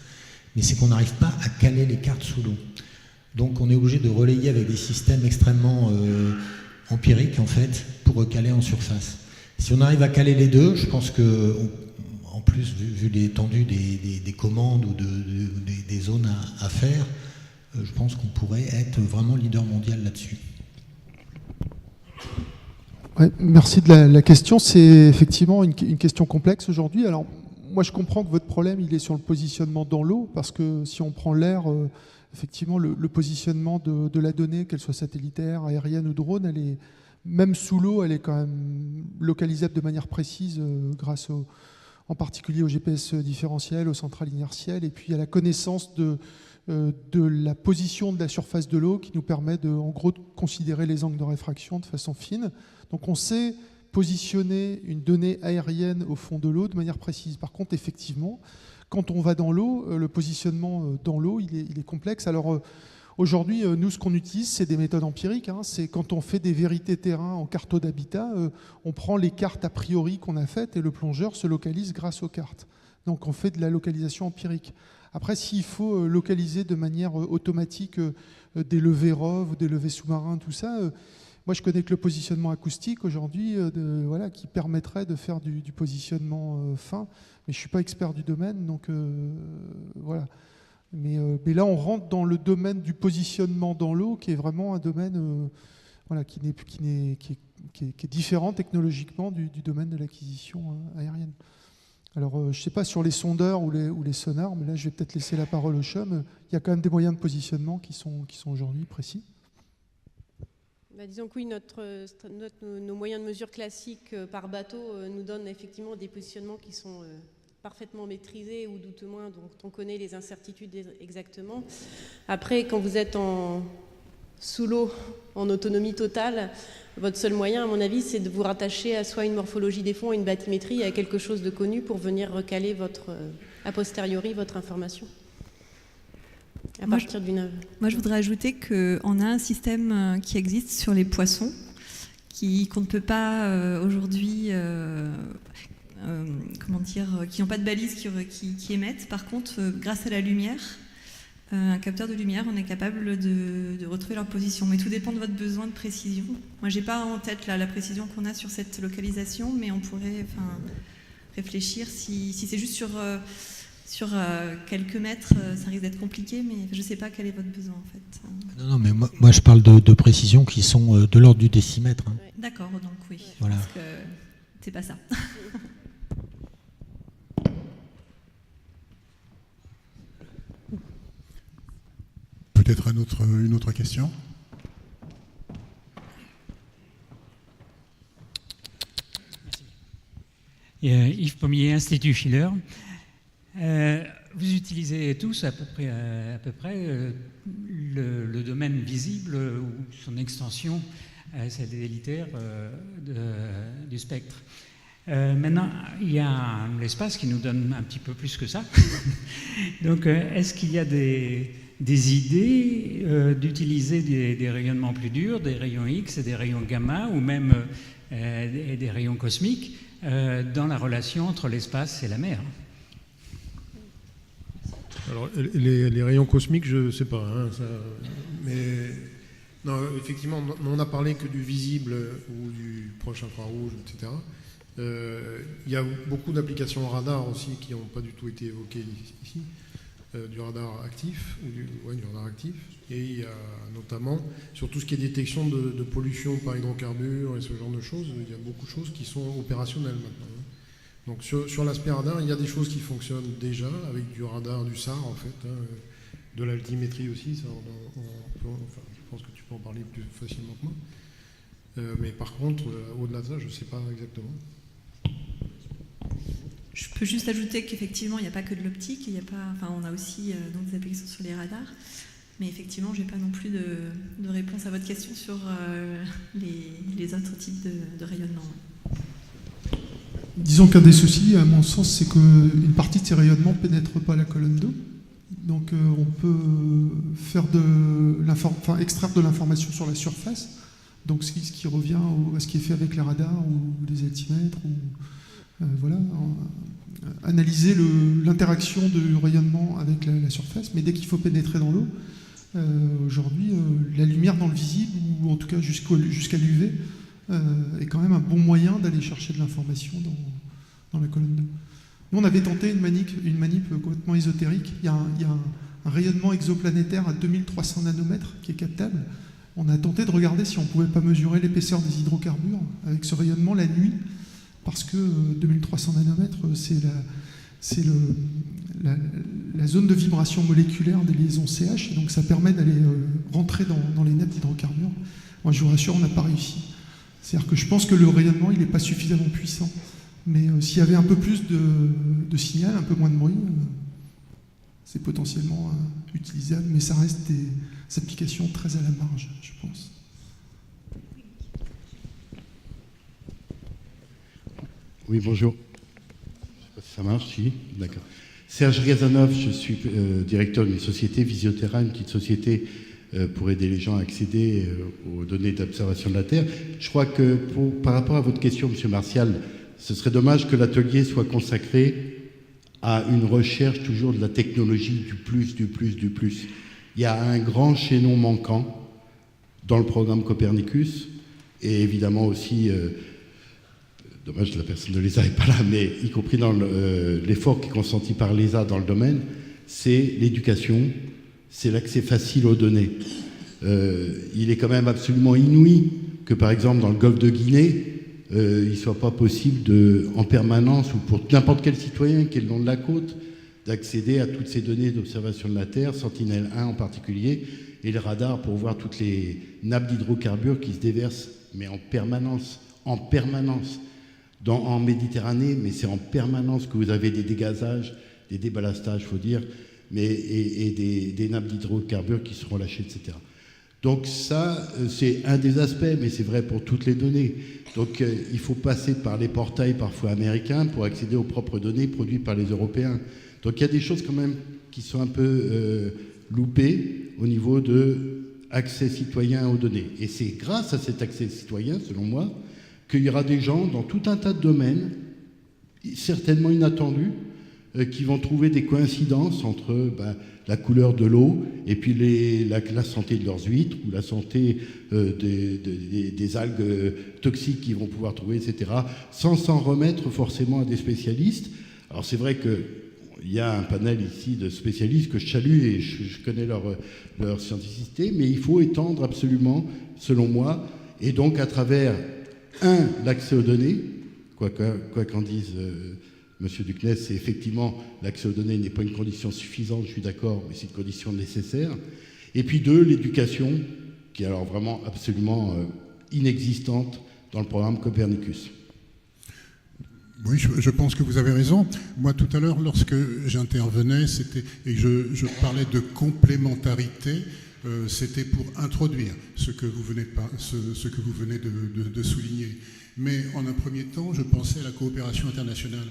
mais c'est qu'on n'arrive pas à caler les cartes sous l'eau. Donc on est obligé de relayer avec des systèmes extrêmement empiriques en fait, pour recaler en surface. Si on arrive à caler les deux, je pense que, en plus, vu l'étendue des commandes ou des zones à faire, je pense qu'on pourrait être vraiment leader mondial là-dessus. Ouais, merci de la question. C'est effectivement une question complexe aujourd'hui. Alors, moi, je comprends que votre problème, il est sur le positionnement dans l'eau, parce que si on prend l'air, effectivement, le positionnement de la donnée, qu'elle soit satellitaire, aérienne ou drone, elle est, même sous l'eau, elle est quand même localisable de manière précise grâce en particulier au GPS différentiel, aux centrales inertielles, et puis à la connaissance de la position de la surface de l'eau qui nous permet en gros de considérer les angles de réfraction de façon fine. Donc on sait positionner une donnée aérienne au fond de l'eau de manière précise. Par contre, effectivement, quand on va dans l'eau, le positionnement dans l'eau, il est complexe. Alors aujourd'hui, nous, ce qu'on utilise, c'est des méthodes empiriques. C'est quand on fait des vérités terrain en carto d'habitat, on prend les cartes a priori qu'on a faites et le plongeur se localise grâce aux cartes. Donc on fait de la localisation empirique. Après, s'il faut localiser de manière automatique des levées ROV ou des levées sous-marins, tout ça, moi je connais que le positionnement acoustique aujourd'hui voilà, qui permettrait de faire du positionnement fin, mais je ne suis pas expert du domaine, donc voilà. Mais là, on rentre dans le domaine du positionnement dans l'eau, qui est vraiment un domaine voilà, qui est différent technologiquement du domaine de l'acquisition aérienne. Alors, je ne sais pas sur les sondeurs ou les sonars, mais là, je vais peut-être laisser la parole au CHUM. Il y a quand même des moyens de positionnement qui sont aujourd'hui précis. Bah, disons que oui, nos moyens de mesure classiques par bateau nous donnent effectivement des positionnements qui sont parfaitement maîtrisés ou doute moins, donc on connaît les incertitudes exactement. Après, quand vous êtes sous l'eau, en autonomie totale, votre seul moyen, à mon avis, c'est de vous rattacher à soit une morphologie des fonds, une bathymétrie, à quelque chose de connu pour venir recaler a posteriori votre information. À partir d'une œuvre. Moi, je voudrais ajouter qu'on a un système qui existe sur les poissons, qu'on ne peut pas aujourd'hui, qui n'ont pas de balises qui émettent. Par contre, grâce à la lumière, un capteur de lumière, on est capable de retrouver leur position. Mais tout dépend de votre besoin de précision. Moi, j'ai pas en tête la précision qu'on a sur cette localisation, mais on pourrait réfléchir si c'est juste sur quelques mètres, ça risque d'être compliqué, mais je ne sais pas quel est votre besoin en fait. Non, mais moi je parle de précisions qui sont de l'ordre du décimètre. Hein. Ouais. D'accord, donc oui, voilà. Parce que c'est pas ça. Peut-être une autre question ? Yves Pommier, Institut Schiller. Vous utilisez tous à peu près le domaine visible ou son extension satellitaire du spectre. Maintenant, il y a l'espace qui nous donne un petit peu plus que ça. Donc, est-ce qu'il y a des idées d'utiliser des rayonnements plus durs, des rayons X et des rayons gamma, ou même des rayons cosmiques, dans la relation entre l'espace et la mer ? Alors, les rayons cosmiques, je ne sais pas. Hein, ça, mais non, effectivement, on n'a parlé que du visible ou du proche infrarouge, etc. Il y a beaucoup d'applications radar aussi qui n'ont pas du tout été évoquées ici. Du radar actif, du radar actif. Et il y a notamment, sur tout ce qui est détection de pollution par hydrocarbures et ce genre de choses, il y a beaucoup de choses qui sont opérationnelles maintenant. Donc sur l'aspect radar, il y a des choses qui fonctionnent déjà avec du radar, du SAR en fait, de l'altimétrie aussi, ça, enfin, je pense que tu peux en parler plus facilement que moi. Mais par contre, au-delà de ça, je ne sais pas exactement. Je peux juste ajouter qu'effectivement, il n'y a pas que de l'optique, on a aussi donc des applications sur les radars, mais effectivement, je n'ai pas non plus de réponse à votre question sur les autres types de rayonnement. Disons qu'un des soucis, à mon sens, c'est qu'une partie de ces rayonnements ne pénètre pas la colonne d'eau. Donc on peut extraire de l'information sur la surface, donc ce qui revient à ce qui est fait avec les radars ou les altimètres, analyser l'interaction du rayonnement avec la surface, mais dès qu'il faut pénétrer dans l'eau, aujourd'hui, la lumière dans le visible, ou en tout cas jusqu'à l'UV, est quand même un bon moyen d'aller chercher de l'information dans la colonne d'eau. Nous, on avait tenté une manip complètement ésotérique. Il y a un rayonnement exoplanétaire à 2300 nanomètres qui est captable. On a tenté de regarder si on ne pouvait pas mesurer l'épaisseur des hydrocarbures avec ce rayonnement la nuit, parce que 2300 nanomètres, c'est la zone de vibration moléculaire des liaisons CH, et donc ça permet d'aller rentrer dans les nappes d'hydrocarbures. Moi, je vous rassure, on n'a pas réussi. C'est-à-dire que je pense que le rayonnement, il n'est pas suffisamment puissant. Mais s'il y avait un peu plus de signal, un peu moins de bruit, c'est potentiellement utilisable, mais ça reste des applications très à la marge, je pense. Oui, bonjour. Je ne sais pas si ça marche, si. D'accord. Serge Gazanov, je suis directeur d'une société, Visiotera, une petite société pour aider les gens à accéder aux données d'observation de la Terre. Je crois que par rapport à votre question, M. Martial, ce serait dommage que l'atelier soit consacré à une recherche toujours de la technologie du plus. Il y a un grand chaînon manquant dans le programme Copernicus, et évidemment aussi... dommage que la personne de l'ESA n'est pas là, mais y compris dans l'effort qui est consenti par l'ESA dans le domaine, c'est l'éducation, c'est l'accès facile aux données. Il est quand même absolument inouï que, par exemple, dans le golfe de Guinée, il ne soit pas possible en permanence, ou pour n'importe quel citoyen qui est le long de la côte, d'accéder à toutes ces données d'observation de la Terre, Sentinelle-1 en particulier, et le radar pour voir toutes les nappes d'hydrocarbures qui se déversent, mais en permanence. En Méditerranée, mais c'est en permanence que vous avez des dégazages, des déballastages, il faut dire, et des nappes d'hydrocarbures qui seront lâchées, etc. Donc ça, c'est un des aspects, mais c'est vrai pour toutes les données. Donc il faut passer par les portails parfois américains pour accéder aux propres données produites par les Européens. Donc il y a des choses quand même qui sont un peu loupées au niveau de accès citoyen aux données. Et c'est grâce à cet accès citoyen, selon moi, qu'il y aura des gens dans tout un tas de domaines, certainement inattendus, qui vont trouver des coïncidences entre la couleur de l'eau et puis la santé de leurs huîtres ou la santé des algues toxiques qu'ils vont pouvoir trouver, etc., sans s'en remettre forcément à des spécialistes. Alors c'est vrai qu'il y a un panel ici de spécialistes que je salue et je connais leur scientificité, mais il faut étendre absolument, selon moi, et donc à travers... l'accès aux données, quoi qu'en dise M. Ducnès, c'est effectivement l'accès aux données n'est pas une condition suffisante, je suis d'accord, mais c'est une condition nécessaire. Et puis 2, l'éducation, qui est alors vraiment absolument inexistante dans le programme Copernicus. Oui, je pense que vous avez raison. Moi, tout à l'heure, lorsque j'intervenais, et je parlais de complémentarité, c'était pour introduire ce que vous venez de souligner. Mais en un premier temps, je pensais à la coopération internationale.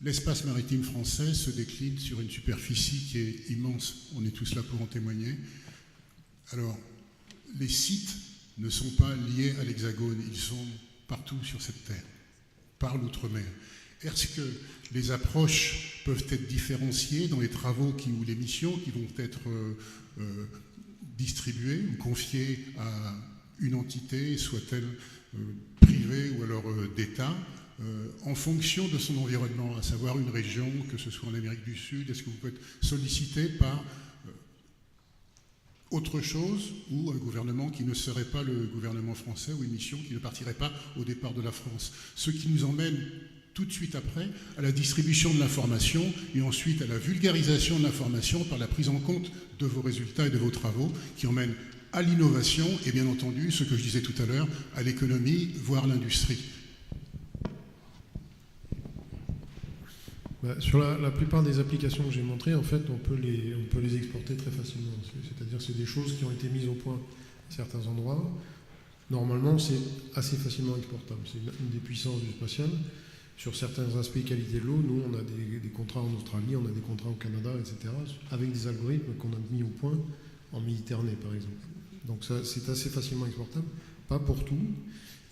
L'espace maritime français se décline sur une superficie qui est immense. On est tous là pour en témoigner. Alors, les sites ne sont pas liés à l'Hexagone, ils sont partout sur cette terre, par l'outre-mer. Est-ce que les approches peuvent être différenciées dans les travaux ou les missions qui vont être distribuées ou confiées à une entité, soit-elle privée ou alors d'État, en fonction de son environnement, à savoir une région, que ce soit en Amérique du Sud, est-ce que vous pouvez être sollicité par autre chose ou un gouvernement qui ne serait pas le gouvernement français ou une mission qui ne partirait pas au départ de la France. Ce qui nous emmène tout de suite après à la distribution de l'information et ensuite à la vulgarisation de l'information par la prise en compte de vos résultats et de vos travaux qui emmènent à l'innovation et bien entendu, ce que je disais tout à l'heure, à l'économie, voire l'industrie. Sur la plupart des applications que j'ai montrées, en fait, on peut les exporter très facilement. C'est-à-dire que c'est des choses qui ont été mises au point à certains endroits. Normalement, c'est assez facilement exportable. C'est une des puissances du spatial. Sur certains aspects qualité de l'eau, nous, on a des contrats en Australie, on a des contrats au Canada, etc., avec des algorithmes qu'on a mis au point en Méditerranée, par exemple. Donc ça, c'est assez facilement exportable. Pas pour tout.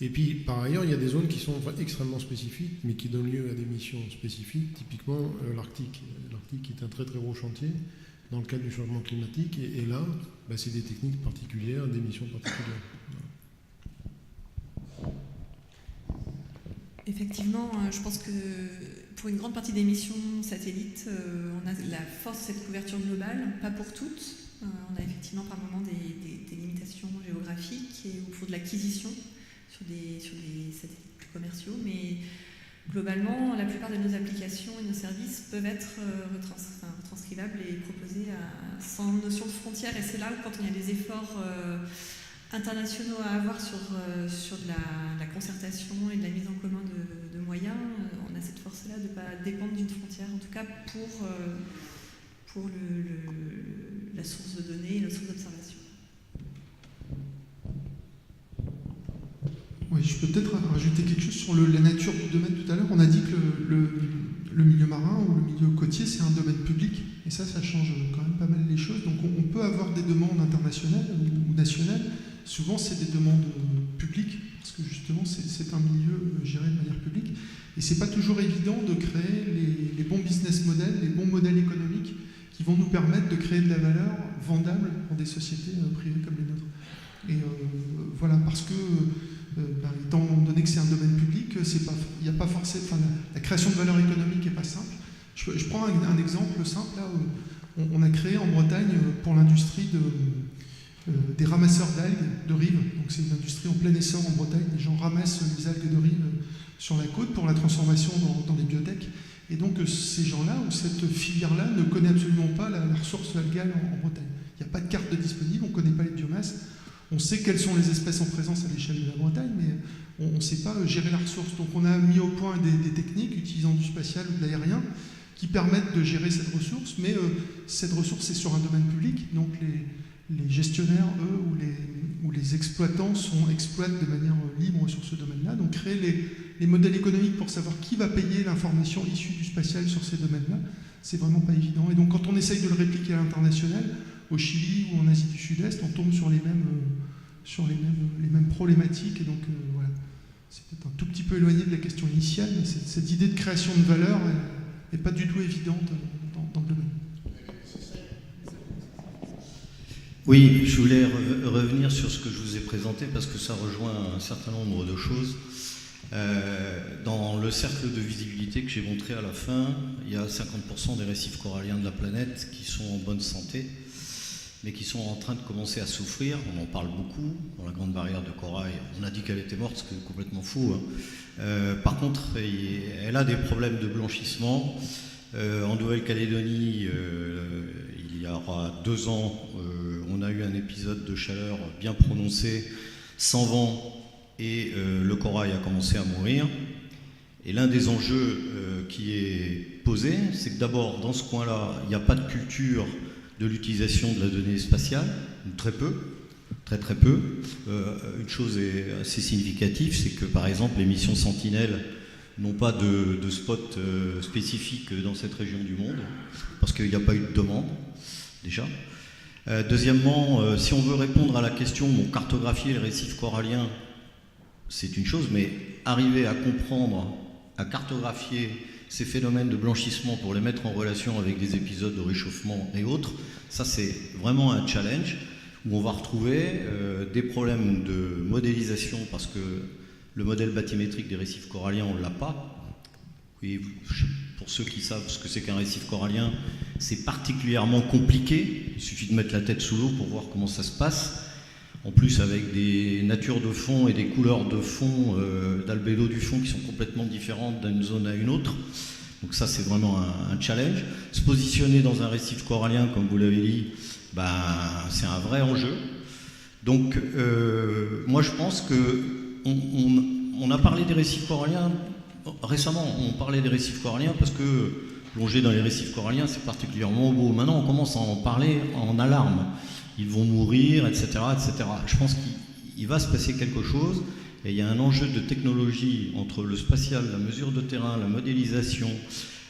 Et puis, par ailleurs, il y a des zones qui sont extrêmement spécifiques, mais qui donnent lieu à des missions spécifiques, typiquement l'Arctique. L'Arctique est un très très gros chantier dans le cadre du changement climatique, et là, c'est des techniques particulières, des missions particulières. Effectivement, je pense que pour une grande partie des missions satellites, on a la force de cette couverture globale, pas pour toutes. On a effectivement par moment des limitations géographiques et au cours de l'acquisition sur des satellites plus commerciaux, mais globalement, la plupart de nos applications et nos services peuvent être retranscrivables et proposés sans notion de frontières. Et c'est là où, quand il y a des efforts internationaux à avoir sur de la concertation et de la mise en commun de moyens, on a cette force-là de ne pas dépendre d'une frontière, en tout cas pour la source de données et la source d'observation. Oui, je peux peut-être rajouter quelque chose sur la nature du domaine tout à l'heure. On a dit que le milieu marin ou le milieu côtier, c'est un domaine public. Et ça change quand même pas mal les choses. Donc on peut avoir des demandes internationales ou nationales. Souvent, c'est des demandes publiques, parce que justement, c'est un milieu géré de manière publique. Et c'est pas toujours évident de créer les bons business models, les bons modèles économiques qui vont nous permettre de créer de la valeur vendable pour des sociétés privées comme les nôtres. Et voilà, parce que étant donné que c'est un domaine public, il n'y a pas forcément, la création de valeur économique n'est pas simple. Je prends un exemple simple. Là, on a créé en Bretagne pour l'industrie des ramasseurs d'algues de rive. Donc c'est une industrie en plein essor en Bretagne. Les gens ramassent les algues de rive sur la côte pour la transformation dans les biotech. Et donc ces gens-là, ou cette filière-là, ne connaît absolument pas la ressource algale en Bretagne. Il n'y a pas de carte disponible, on ne connaît pas les biomasses. On sait quelles sont les espèces en présence à l'échelle de la Bretagne, mais on ne sait pas gérer la ressource. Donc on a mis au point des techniques utilisant du spatial ou de l'aérien qui permettent de gérer cette ressource, mais cette ressource est sur un domaine public, donc les gestionnaires, eux, ou les exploitants exploitent de manière libre sur ce domaine-là. Donc créer les modèles économiques pour savoir qui va payer l'information issue du spatial sur ces domaines-là, c'est vraiment pas évident. Et donc quand on essaye de le répliquer à l'international, au Chili ou en Asie du Sud-Est, on tombe sur les mêmes problématiques. Et donc voilà, c'est peut-être un tout petit peu éloigné de la question initiale, mais cette idée de création de valeur n'est pas du tout évidente dans le domaine. Oui, je voulais revenir sur ce que je vous ai présenté parce que ça rejoint un certain nombre de choses. Dans le cercle de visibilité que j'ai montré à la fin, il y a 50% des récifs coralliens de la planète qui sont en bonne santé, mais qui sont en train de commencer à souffrir. On en parle beaucoup. Dans la grande barrière de corail, on a dit qu'elle était morte, ce qui est complètement fou. Par contre, elle a des problèmes de blanchissement. En Nouvelle-Calédonie, il y aura 2 ans, on a eu un épisode de chaleur bien prononcé, sans vent, et le corail a commencé à mourir. Et l'un des enjeux qui est posé, c'est que d'abord, dans ce coin-là, il n'y a pas de culture de l'utilisation de la donnée spatiale, très peu, très peu. Une chose est assez significative, c'est que par exemple les missions Sentinelle n'ont pas de spot spécifique dans cette région du monde, parce qu'il n'y a pas eu de demande, déjà. Deuxièmement, si on veut répondre à la question, cartographier les récifs coralliens, c'est une chose, mais arriver à comprendre à cartographier ces phénomènes de blanchissement pour les mettre en relation avec des épisodes de réchauffement et autres, ça c'est vraiment un challenge où on va retrouver des problèmes de modélisation parce que le modèle bathymétrique des récifs coralliens, on ne l'a pas. Et pour ceux qui savent ce que c'est qu'un récif corallien, c'est particulièrement compliqué. Il suffit de mettre la tête sous l'eau pour voir comment ça se passe. En plus, avec des natures de fond et des couleurs de fond, d'albédo du fond qui sont complètement différentes d'une zone à une autre. Donc ça, c'est vraiment un challenge. Se positionner dans un récif corallien, comme vous l'avez dit, c'est un vrai enjeu. Donc, moi, je pense qu'on a parlé des récifs coralliens. Récemment, on parlait des récifs coralliens parce que plonger dans les récifs coralliens, c'est particulièrement beau. Maintenant, on commence à en parler en alarme. Ils vont mourir, etc., etc. Je pense qu'il va se passer quelque chose et il y a un enjeu de technologie entre le spatial, la mesure de terrain, la modélisation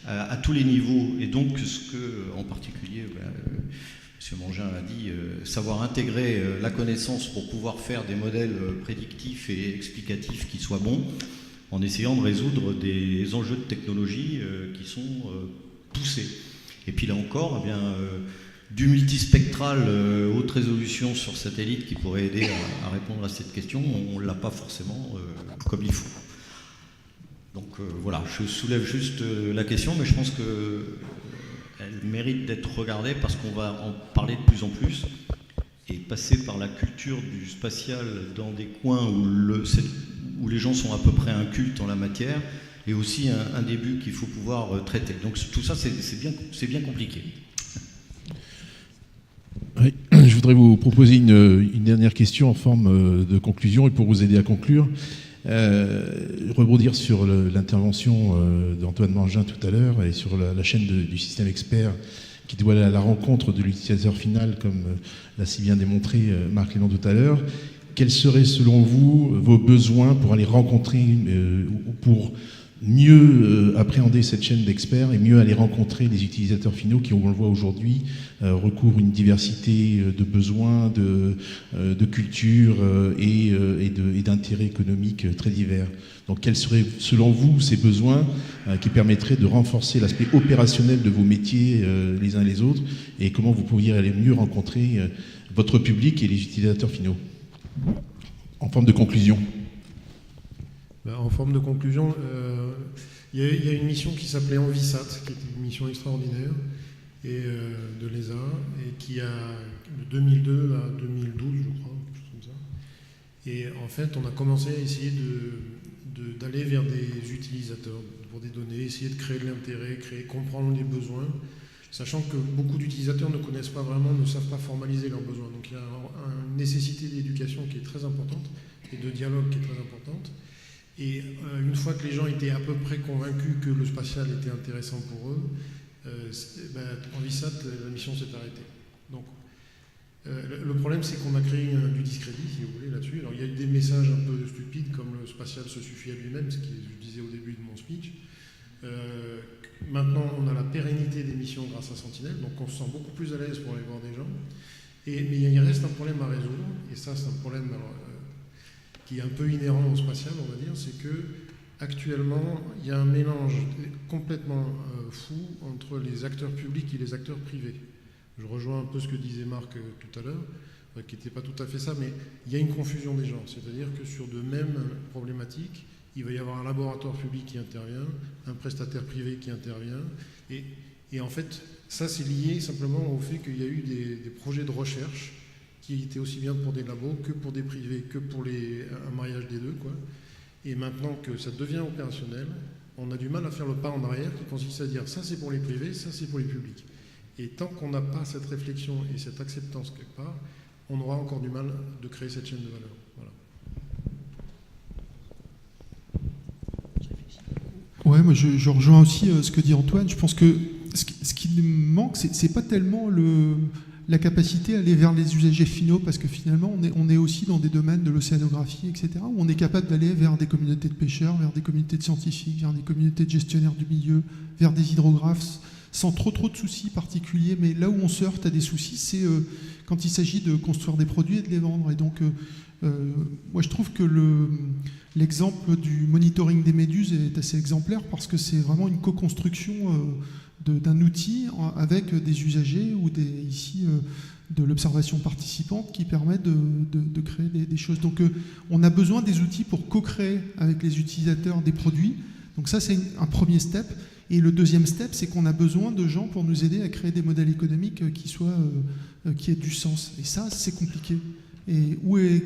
à tous les niveaux et donc ce que, en particulier, M. Mangin a dit, savoir intégrer la connaissance pour pouvoir faire des modèles prédictifs et explicatifs qui soient bons en essayant de résoudre des enjeux de technologie qui sont poussés. Et puis là encore, eh bien, du multispectral haute résolution sur satellite qui pourrait aider à répondre à cette question, on ne l'a pas forcément comme il faut. Donc voilà, je soulève juste la question, mais je pense qu'elle mérite d'être regardée parce qu'on va en parler de plus en plus et passer par la culture du spatial dans des coins où les gens sont à peu près incultes en la matière et aussi un début qu'il faut pouvoir traiter. Donc tout ça, c'est bien compliqué. Oui, je voudrais vous proposer une dernière question en forme de conclusion et pour vous aider à conclure. Rebondir sur l'intervention d'Antoine Mangin tout à l'heure et sur la chaîne du système expert qui doit aller à la rencontre de l'utilisateur final, comme l'a si bien démontré Marc Lénon tout à l'heure. Quels seraient selon vous vos besoins pour aller rencontrer ou pour mieux appréhender cette chaîne d'experts et mieux aller rencontrer les utilisateurs finaux qui, on le voit aujourd'hui, recouvrent une diversité de besoins, de cultures et d'intérêts économiques très divers. Donc quels seraient, selon vous, ces besoins qui permettraient de renforcer l'aspect opérationnel de vos métiers les uns et les autres et comment vous pourriez aller mieux rencontrer votre public et les utilisateurs finaux? En forme de conclusion. En forme de conclusion, il y a une mission qui s'appelait Envisat, qui était une mission extraordinaire et, de l'ESA, et qui a de 2002 à 2012, je crois, quelque chose comme ça. Et en fait, on a commencé à essayer d'aller vers des utilisateurs pour des données, essayer de créer de l'intérêt, comprendre les besoins, sachant que beaucoup d'utilisateurs ne connaissent pas vraiment, ne savent pas formaliser leurs besoins. Donc il y a une nécessité d'éducation qui est très importante et de dialogue qui est très importante. Et une fois que les gens étaient à peu près convaincus que le spatial était intéressant pour eux, Envisat, la mission s'est arrêtée. Donc, le problème, c'est qu'on a créé du discrédit, si vous voulez, là-dessus. Alors, il y a eu des messages un peu stupides, comme le spatial se suffit à lui-même, ce que je disais au début de mon speech. Maintenant, on a la pérennité des missions grâce à Sentinelle, donc on se sent beaucoup plus à l'aise pour aller voir des gens. Mais il reste un problème à résoudre, et ça, c'est un problème qui est un peu inhérent au spatial, on va dire, c'est que actuellement, il y a un mélange complètement fou entre les acteurs publics et les acteurs privés. Je rejoins un peu ce que disait Marc tout à l'heure, qui n'était pas tout à fait ça, mais il y a une confusion des gens. C'est-à-dire que sur de mêmes problématiques, il va y avoir un laboratoire public qui intervient, un prestataire privé qui intervient, et en fait, ça c'est lié simplement au fait qu'il y a eu des projets de recherche qui étaient aussi bien pour des labos que pour des privés, que pour un mariage des deux, quoi. Et maintenant que ça devient opérationnel, on a du mal à faire le pas en arrière qui consiste à dire ça c'est pour les privés, ça c'est pour les publics. Et tant qu'on n'a pas cette réflexion et cette acceptance quelque part, on aura encore du mal de créer cette chaîne de valeur. Voilà. Ouais, moi je rejoins aussi ce que dit Antoine. Je pense que ce qui manque, c'est pas tellement la capacité à aller vers les usagers finaux, parce que finalement on est aussi dans des domaines de l'océanographie, etc., où on est capable d'aller vers des communautés de pêcheurs, vers des communautés de scientifiques, vers des communautés de gestionnaires du milieu, vers des hydrographes. sans trop de soucis particuliers. Mais là où on se heurte à des soucis, c'est quand il s'agit de construire des produits et de les vendre. Et donc, moi, je trouve que l'exemple du monitoring des méduses est assez exemplaire parce que c'est vraiment une co-construction d'un outil avec des usagers ou ici de l'observation participante qui permet de créer des choses. Donc on a besoin des outils pour co-créer avec les utilisateurs des produits. Donc ça, c'est un premier step. Et le deuxième step, c'est qu'on a besoin de gens pour nous aider à créer des modèles économiques qui aient du sens. Et ça, c'est compliqué. Et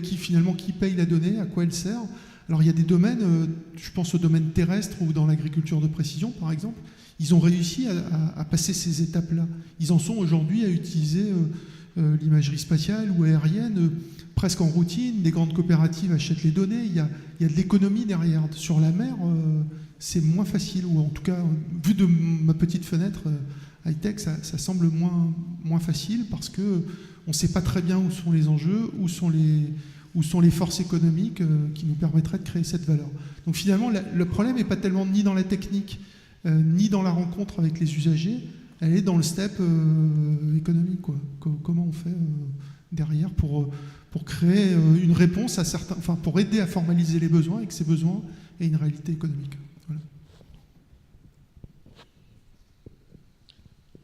qui paye la donnée, à quoi elle sert. Alors il y a des domaines, je pense au domaine terrestre ou dans l'agriculture de précision par exemple, ils ont réussi à passer ces étapes-là. Ils en sont aujourd'hui à utiliser l'imagerie spatiale ou aérienne presque en routine. Des grandes coopératives achètent les données, il y a de l'économie derrière. Sur la mer, c'est moins facile, ou en tout cas, vu de ma petite fenêtre high-tech, ça semble moins facile parce qu'on ne sait pas très bien où sont les enjeux, où sont les forces économiques qui nous permettraient de créer cette valeur. Donc finalement, le problème n'est pas tellement ni dans la technique, ni dans la rencontre avec les usagers, elle est dans le step économique, quoi. Comment on fait derrière pour créer une réponse à certains, enfin pour aider à formaliser les besoins et que ces besoins aient une réalité économique. Voilà.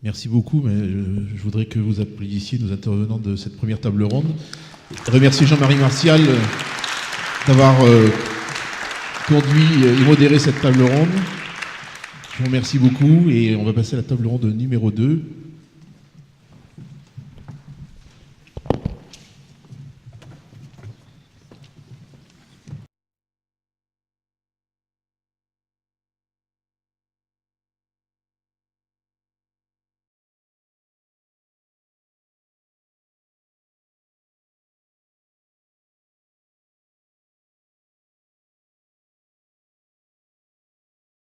Merci beaucoup, mais je voudrais que vous applaudissiez nos intervenants de cette première table ronde. Remercier Jean-Marie Martial d'avoir conduit et modéré cette table ronde. Je vous remercie beaucoup et on va passer à la table ronde numéro 2.